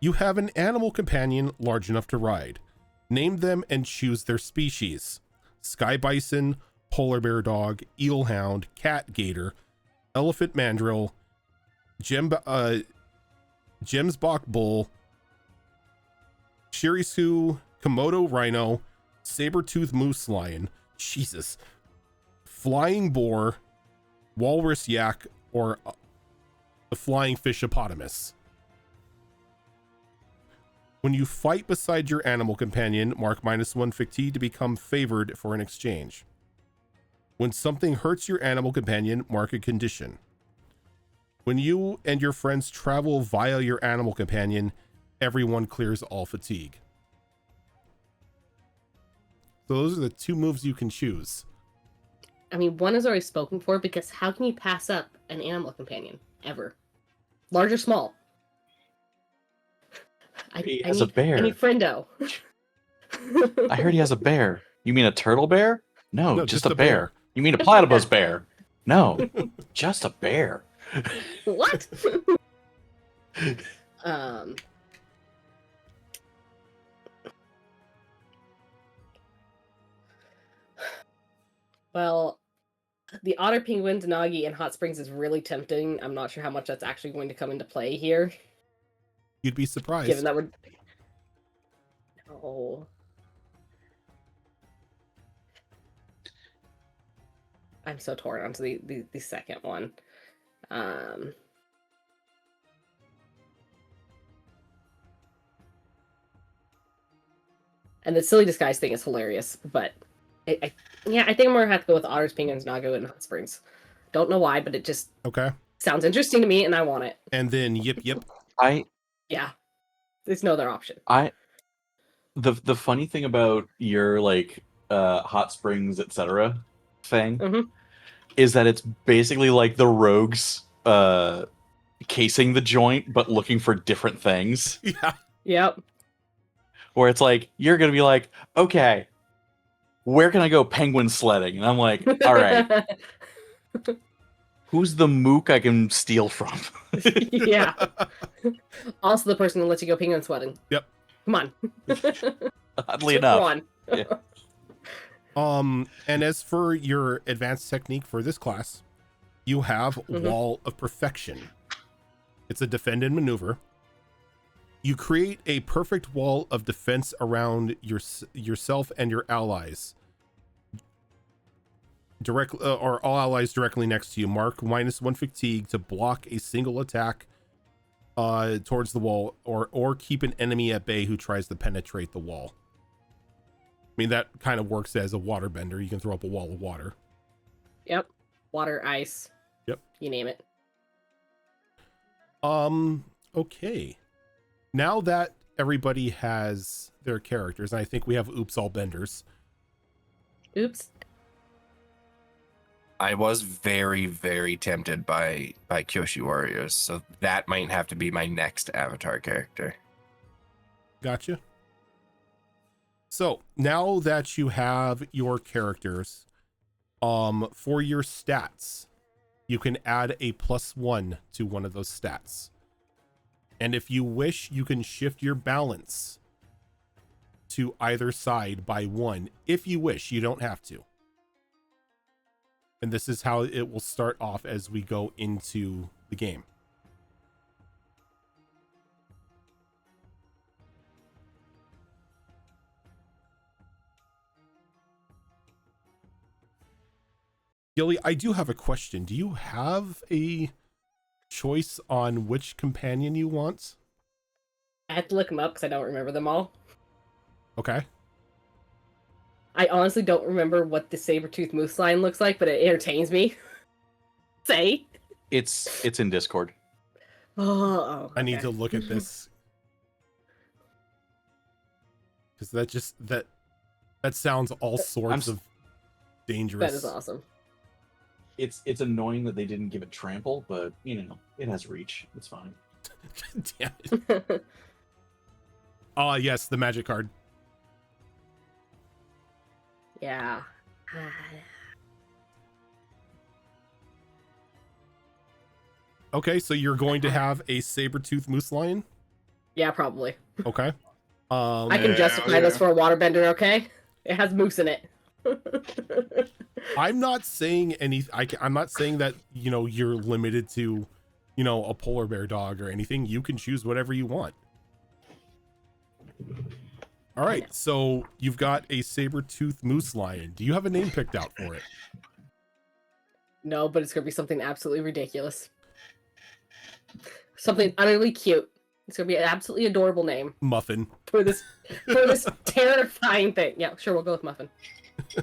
You have an animal companion large enough to ride. Name them and choose their species. Sky bison, polar bear dog, eel hound, cat gator, elephant mandrill, Gemsbok bull, Shirisu, Komodo rhino, saber-tooth moose lion, Jesus, flying boar, walrus yak, or the flying fish hippopotamus. When you fight beside your animal companion, mark -1 fatigue to become favored for an exchange. When something hurts your animal companion, mark a condition. When you and your friends travel via your animal companion, everyone clears all fatigue. So those are the 2 moves you can choose. I mean, one is already spoken for because how can you pass up an animal companion ever? Large or small? He has a bear. I need friendo. I heard he has a bear. You mean a turtle bear? No, No, just a bear. You mean a platypus bear? No, just a bear. What? Well, the otter penguin, Denagi, and hot springs is really tempting. I'm not sure how much that's actually going to come into play here. You'd be surprised. Given that we're... No. I'm so torn onto the second one. And the silly disguise thing is hilarious, but I think I'm gonna have to go with otters, penguins, Nago, and hot springs. Don't know why, but it just sounds interesting to me, and I want it. And then yip yip. Yeah, there's no other option. The funny thing about your like hot springs, etc. thing is that it's basically like the rogues casing the joint, but looking for different things. Yeah. Yep. Where it's like you're gonna be like, okay, where can I go penguin sledding? And I'm like, all right, who's the mook I can steal from? Yeah. Also, the person who lets you go penguin sledding. Yep. Come on. Oddly enough. Yeah. And as for your advanced technique for this class, you have Wall of Perfection. It's a defend and maneuver. You create a perfect wall of defense around yourself and your allies. Or all allies directly next to you. Mark -1 fatigue to block a single attack towards the wall, or keep an enemy at bay who tries to penetrate the wall. I mean, that kind of works as a water bender. You can throw up a wall of water. Yep. Water, ice. Yep. You name it. Okay. Now that everybody has their characters, and I think we have oops all benders. Oops. I was very, very tempted by Kyoshi Warriors, so that might have to be my next avatar character. Gotcha. So now that you have your characters, for your stats, you can add a +1 to one of those stats. And if you wish, you can shift your balance to either side by 1. If you wish, you don't have to. And this is how it will start off as we go into the game. Gilly, I do have a question. Do you have a choice on which companion you want? I have to look them up because I don't remember them all. Okay. I honestly don't remember what the saber-tooth moose lion looks like, but it entertains me. Say. It's in Discord. Oh, okay. I need to look at this. Because That sounds all sorts of dangerous. That is awesome. It's annoying that they didn't give it trample, but you know, it has reach. It's fine. Damn it. Yes, the magic card. Yeah. Okay, so you're going to have a saber-tooth moose lion? Yeah, probably. Okay. I can Yeah, justify this yeah. for a waterbender, okay? It has moose in it. I'm not saying I'm not saying that, you know, you're limited to, you know, a polar bear dog or anything. You can choose whatever you want. All right, Yeah. so you've got a saber-tooth moose lion. Do you have a name picked out for it? No, but it's gonna be something absolutely ridiculous. Something utterly cute. It's gonna be an absolutely adorable name Muffin. for this terrifying thing. Yeah, sure, we'll go with Muffin.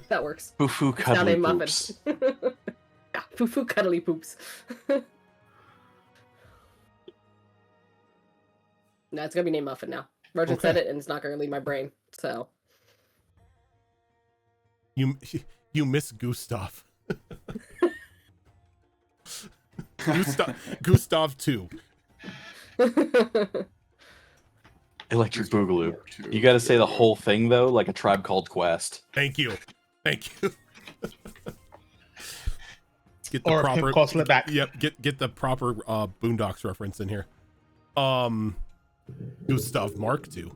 That works. Foo-foo It's now cuddly named Muffin. poops. Yeah, foo-foo cuddly poops. No, it's gonna be named Muffin now. Roger said it, and it's not gonna leave my brain. So You miss Gustav. Gustav 2. Electric Boogaloo. You got to say the whole thing though, like a Tribe Called Quest. Thank you. Let's get the Or proper Pimp Call Slipback. Yep, get the proper Boondocks reference in here. Gustav Mark II.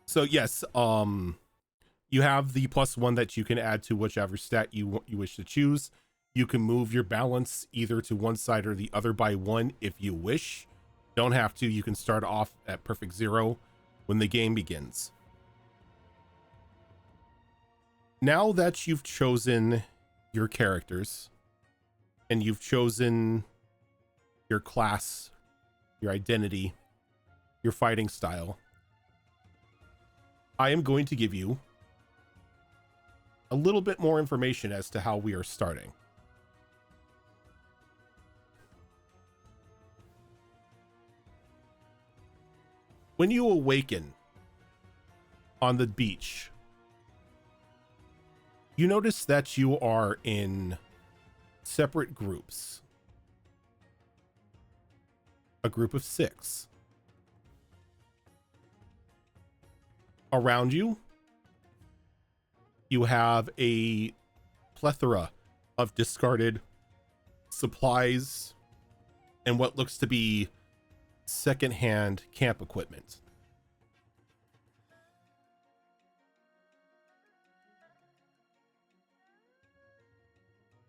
So yes, you have the +1 that you can add to whichever stat you wish to choose. You can move your balance either to one side or the other by 1 if you wish. Don't have to. You can start off at perfect 0 when the game begins. Now that you've chosen your characters and you've chosen your class, your identity, your fighting style, I am going to give you a little bit more information as to how we are starting. When you awaken on the beach, you notice that you are in separate groups. A group of 6. Around you, you have a plethora of discarded supplies and what looks to be secondhand camp equipment.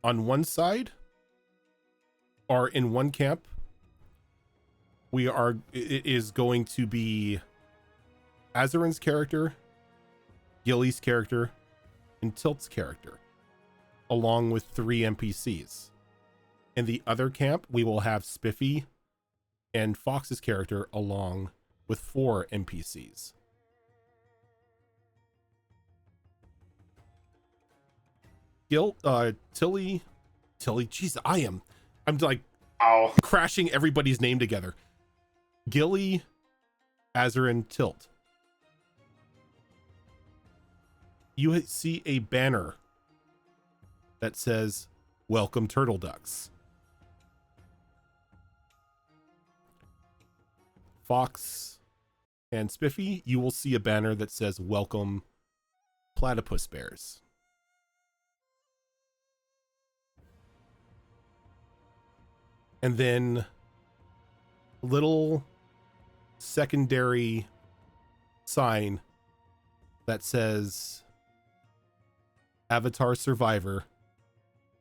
On one side, or in one camp, it is going to be Azarin's character, Gilly's character, and Tilt's character, along with 3 NPCs. In the other camp, we will have Spiffy and Fox's character along with 4 NPCs. Tilly, jeez, I'm like Ow. crashing everybody's name together. Gilly, Azarin, Tilt. You see a banner that says, "Welcome Turtle Ducks." Fox and Spiffy, you will see a banner that says, "Welcome Platypus Bears." And then a little secondary sign that says Avatar Survivor,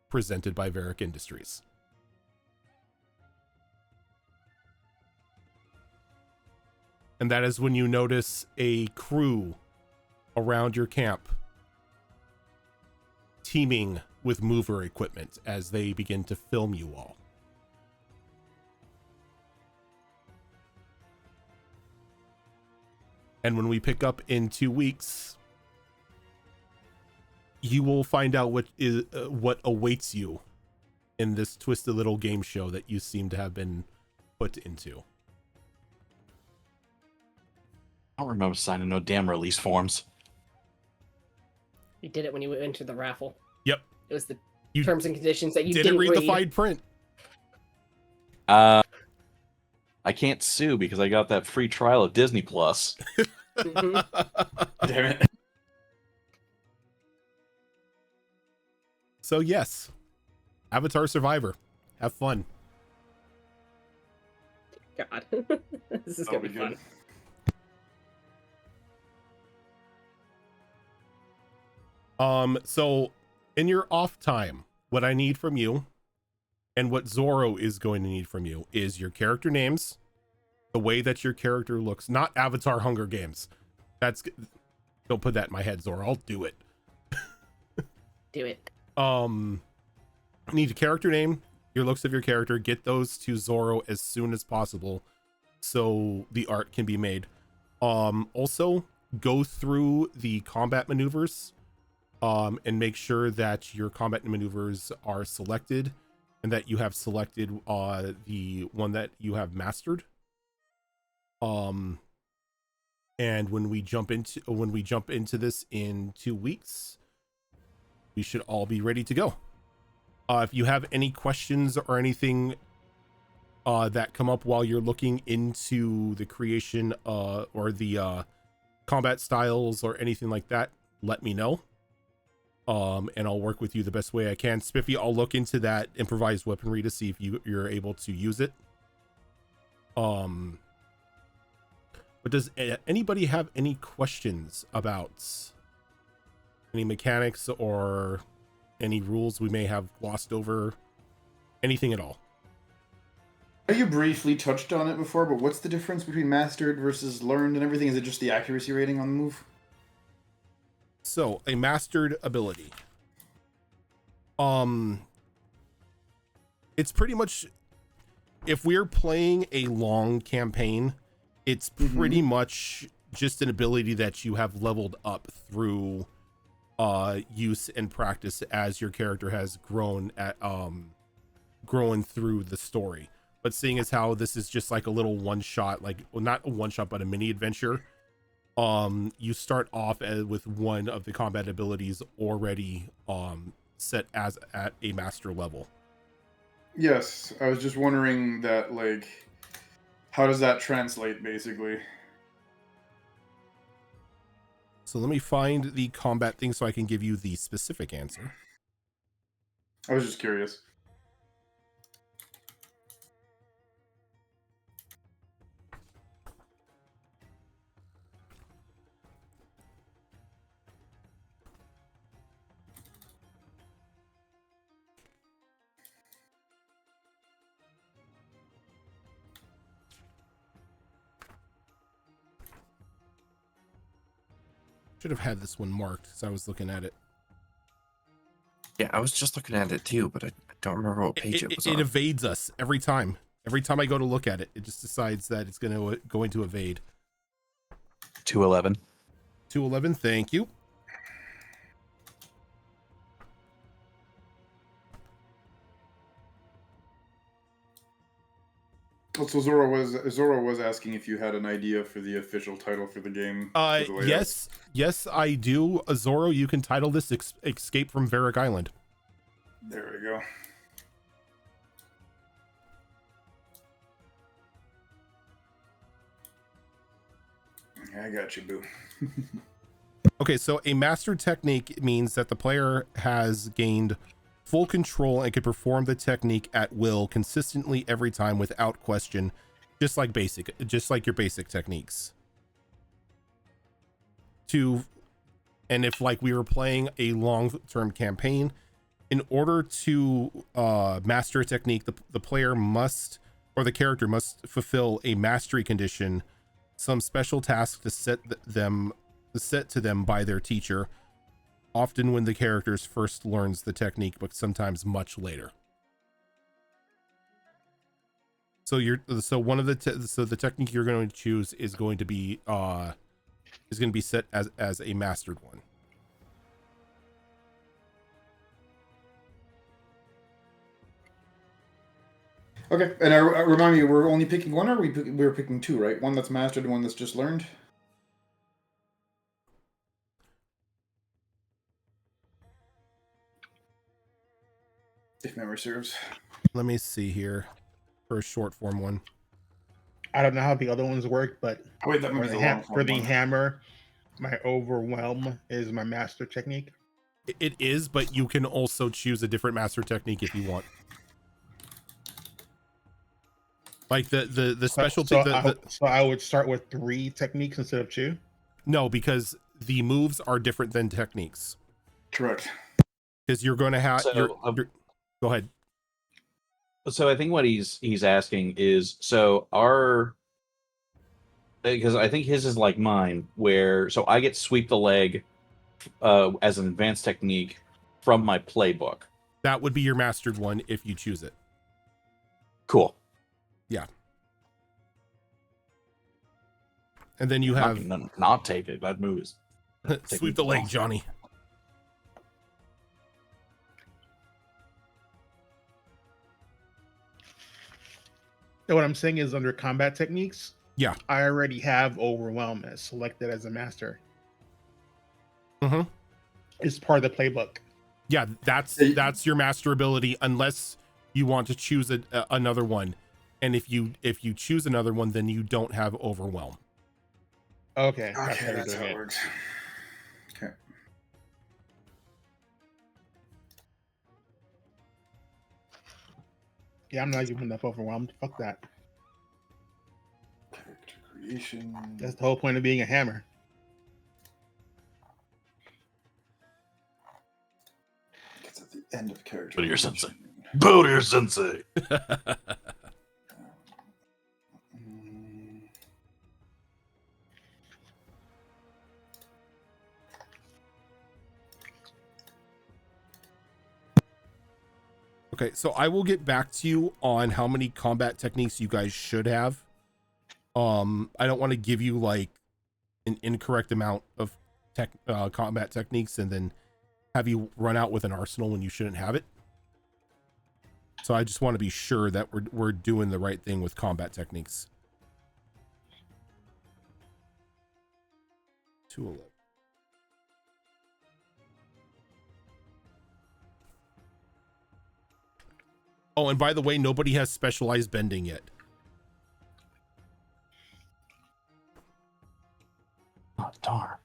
presented by Varrick Industries. And that is when you notice a crew around your camp teaming with mover equipment as they begin to film you all. And when we pick up in 2 weeks, you will find out what awaits you in this twisted little game show that you seem to have been put into. I don't remember signing no damn release forms. You did it when you entered the raffle. Yep. It was the You terms and conditions that you didn't didn't read the fine print. I can't sue because I got that free trial of Disney Plus. Mhm. Damn it. So yes, Avatar Survivor. Have fun. God. This is That'll going to be good. fun. So in your off time, what I need from you and what Zoro is going to need from you is your character names, the way that your character looks, not Avatar Hunger Games. Don't put that in my head, Zoro. I'll do it. Do it. I need a character name, your looks of your character, get those to Zoro as soon as possible so the art can be made. Also go through the combat maneuvers and make sure that your combat maneuvers are selected and that you have selected the one that you have mastered. And when we jump into this in 2 weeks, we should all be ready to go. If you have any questions or anything that come up while you're looking into the creation or the combat styles or anything like that, let me know. And I'll work with you the best way I can. Spiffy, I'll look into that improvised weaponry to see if you're able to use it. But does anybody have any questions about any mechanics or any rules we may have glossed over? Anything at all? I know you briefly touched on it before, but what's the difference between mastered versus learned and everything? Is it just the accuracy rating on the move? So, a mastered ability. It's pretty much, if we're playing a long campaign, it's pretty much just an ability that you have leveled up through use and practice as your character has grown through the story. But seeing as how this is just like a little one shot, like, well, not a one shot, but a mini adventure, you start off with one of the combat abilities already set as at a master level. Yes, I was just wondering that, like, how does that translate, basically? So let me find the combat thing so I can give you the specific answer. I was just curious. Should have had this one marked as I was looking at it. Yeah, I was just looking at it too, but I don't remember what page it was on. It evades us every time. Every time I go to look at it, it just decides that it's going to evade. 211. 211, thank you. Also, Zoro was asking if you had an idea for the official title for the game. For the layout. Yes, I do. Zoro, you can title this Escape from Varrick Island. There we go. I got you, boo. Okay, so a master technique means that the player has gained full control and can perform the technique at will consistently every time without question, just like your basic techniques. And if like we were playing a long-term campaign, in order to master a technique, the player must, or the character must, fulfill a mastery condition, some special task to set to them by their teacher, often when the character first learns the technique, but sometimes much later. So the technique you're going to choose is going to be set as a mastered one. Okay, and remind me, we're only picking one, or we're picking two, right? One that's mastered and one that's just learned? if memory serves. Let me see here for a short form one. I don't know how the other ones work, but Oh, wait, that might for be the, the long for the one. hammer, my overwhelm is my master technique. It is, but you can also choose a different master technique if you want. Like the special So, thing. so I would start with 3 techniques instead of 2. No, because the moves are different than techniques. Correct. Because you're going to have. So, Go ahead. So I think what he's asking is, so our, because I think his is like mine, where so I get sweep the leg as an advanced technique from my playbook. That would be your mastered one if you choose it. Cool. Yeah. And then you I'm have not gonna not take it. That move is sweep the leg, Johnny. So what I'm saying is under combat techniques, Yeah. I already have overwhelm as selected as a master. Mm-hmm. It's part of the playbook. Yeah, that's your master ability unless you want to choose another one. And if you choose another one, then you don't have overwhelm. Okay, Okay, that's how it works. Okay. Yeah, I'm not giving enough overwhelmed. Fuck that. Character creation. That's the whole point of being a hammer. It's at the end of character Booty creation. Sensei. Booty Sensei. Mm, Okay, so I will get back to you on how many combat techniques you guys should have. I don't want to give you like an incorrect amount of combat techniques and then have you run out with an arsenal when you shouldn't have it. So I just want to be sure that we're doing the right thing with combat techniques. 211. Oh, and by the way, nobody has specialized bending yet. Oh, darn.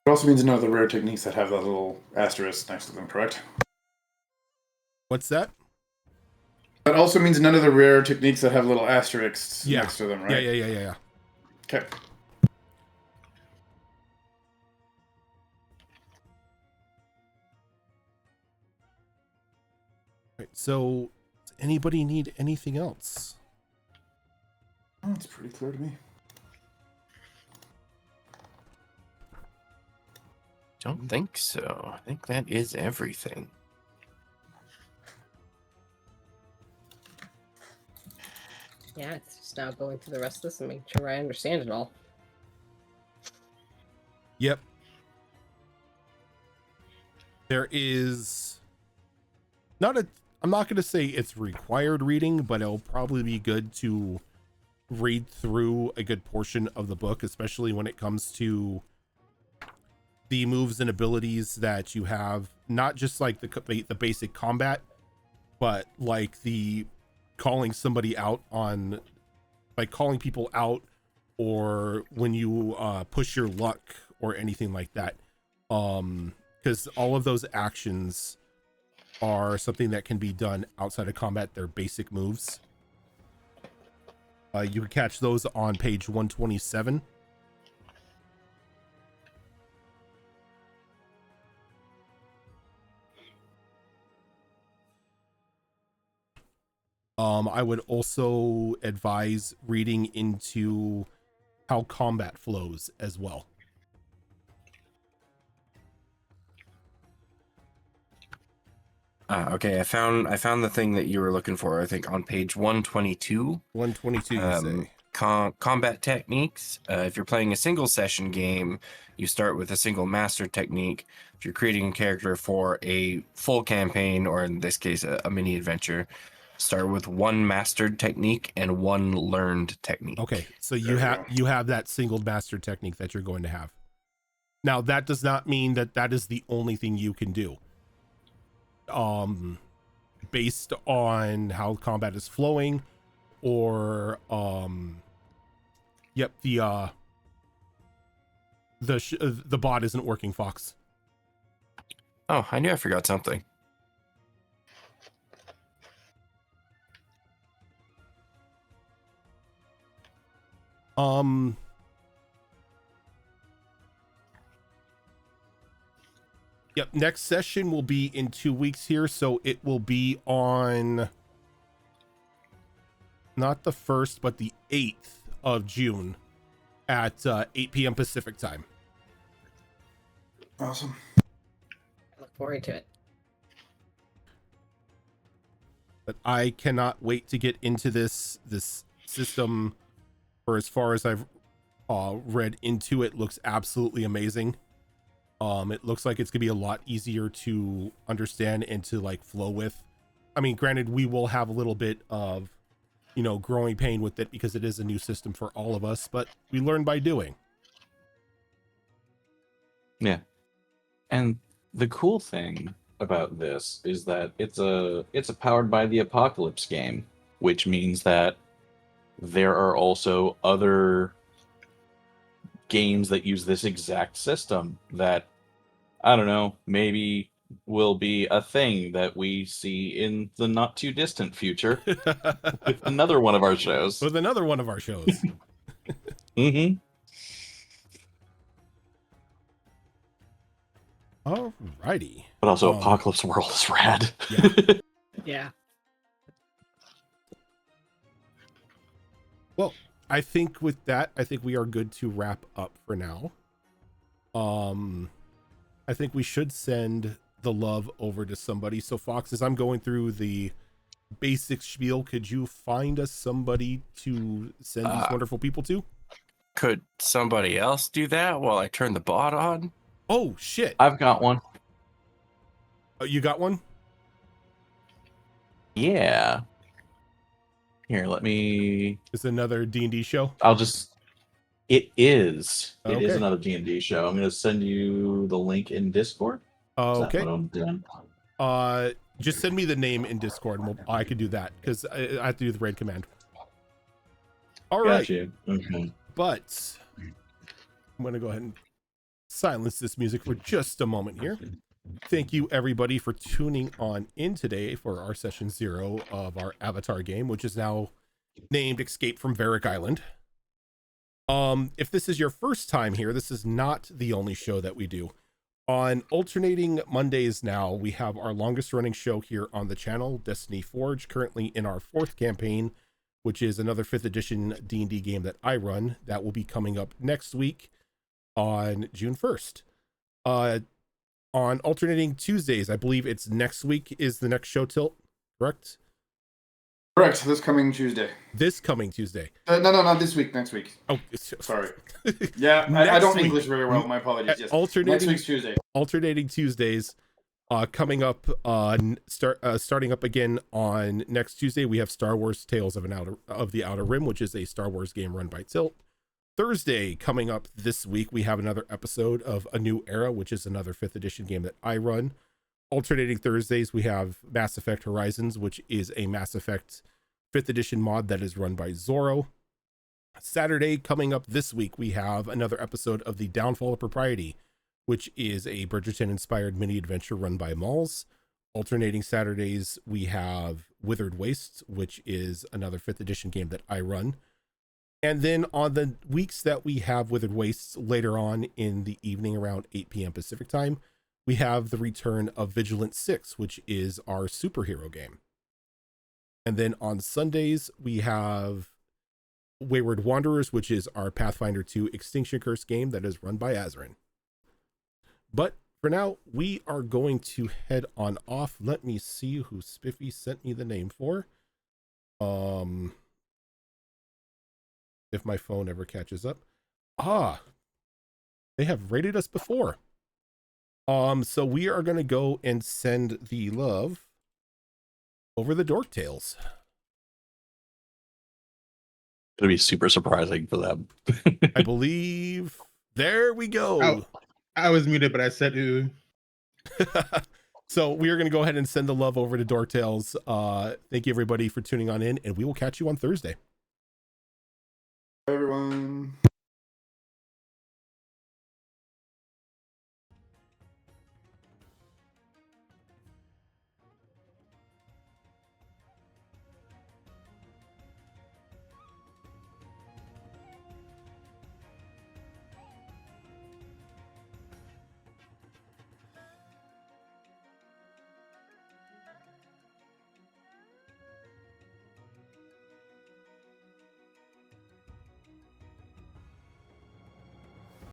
It also means none of the rare techniques that have that little asterisk next to them, correct? What's that? That also means none of the rare techniques that have little asterisks Yeah. next to them, right? Yeah. Okay. Right, so does anybody need anything else? Oh, it's pretty clear to me. Don't think so. I think that is everything. Yeah, it's just now going through the rest of this and making sure I understand it all. Yep. There is I'm not going to say it's required reading, but it'll probably be good to read through a good portion of the book, especially when it comes to the moves and abilities that you have, not just like the basic combat, but like the calling somebody out on, like calling people out, or when you push your luck or anything like that. Because all of those actions are something that can be done outside of combat. They're basic moves. You can catch those on page 127. I would also advise reading into how combat flows as well. Okay, I found the thing that you were looking for. I think on page 122. 122, you say. Combat techniques. If you're playing a single session game, you start with a single master technique. If you're creating a character for a full campaign, or in this case, a mini adventure, start with one mastered technique and one learned technique. Okay, so you have that single master technique that you're going to have. Now, that does not mean that is the only thing you can do. based on how combat is flowing, or yep, the bot isn't working, Fox. Oh, I knew I forgot something. Yep, next session will be in 2 weeks here, so it will be on not the 1st, but the 8th of June at 8 p.m. Pacific time. Awesome. I look forward to it. But I cannot wait to get into this system. For as far as I've read into it, looks absolutely amazing. It looks like it's gonna be a lot easier to understand and to like flow with. I mean, granted, we will have a little bit of, you know, growing pain with it because it is a new system for all of us, but we learn by doing. Yeah. And the cool thing about this is that it's a powered by the Apocalypse game, which means that there are also other games that use this exact system that, I don't know, maybe will be a thing that we see in the not too distant future with another one of our shows. With another one of our shows. Mm-hmm. Alrighty. But also, Apocalypse World is rad. Yeah. Yeah. Well, I think with that, I think we are good to wrap up for now. I think we should send the love over to somebody. So Fox, as I'm going through the basic spiel, could you find us somebody to send these wonderful people to? Could somebody else do that while I turn the bot on? Oh shit. I've got one. Oh, you got one? Yeah. Here, let me... It's another D&D show? I'll just... It is. It is Okay. another D&D show. I'm going to send you the link in Discord. Is that Okay. what I'm doing? Just send me the name in Discord and I can do that because I have to do the raid command. All right. Got you. Okay. But I'm going to go ahead and silence this music for just a moment here. Thank you everybody for tuning on in today for our session 0 of our Avatar game, which is now named Escape from Varrick Island. If this is your first time here, this is not the only show that we do. On alternating Mondays now, we have our longest running show here on the channel, Destiny Forge, currently in our 4th campaign, which is another 5th edition D&D game that I run. That will be coming up next week on June 1st. On alternating Tuesdays, I believe it's next week is the next show, Tilt, correct? Correct. This coming Tuesday. This coming Tuesday. No, not this week. Next week. Oh, Sorry. Yeah, I Next don't week. English very well. My apologies. Yes. Alternating- Next week's Tuesday. Alternating Tuesdays, coming up, starting up again on next Tuesday. We have Star Wars Tales of the Outer Rim, which is a Star Wars game run by Tilt. Thursday, coming up this week, we have another episode of A New Era, which is another 5th edition game that I run. Alternating Thursdays, we have Mass Effect Horizons, which is a Mass Effect 5th edition mod that is run by Zorro. Saturday, coming up this week, we have another episode of The Downfall of Propriety, which is a Bridgerton-inspired mini-adventure run by Malls. Alternating Saturdays, we have Withered Wastes, which is another 5th edition game that I run. And then on the weeks that we have Withered Wastes later on in the evening around 8 p.m. Pacific time, we have the return of Vigilant 6, which is our superhero game. And then on Sundays, we have Wayward Wanderers, which is our Pathfinder 2 Extinction Curse game that is run by Azrin. But for now, we are going to head on off. Let me see who Spiffy sent me the name for. If my phone ever catches up. They have rated us before. So we are going to go and send the love over the Dork Tales. It'll be super surprising for them. I believe there we go. I was muted, but I said ooh. So we are going to go ahead and send the love over to Dork Tales. Thank you everybody for tuning on in, and we will catch you on Thursday. Bye, everyone.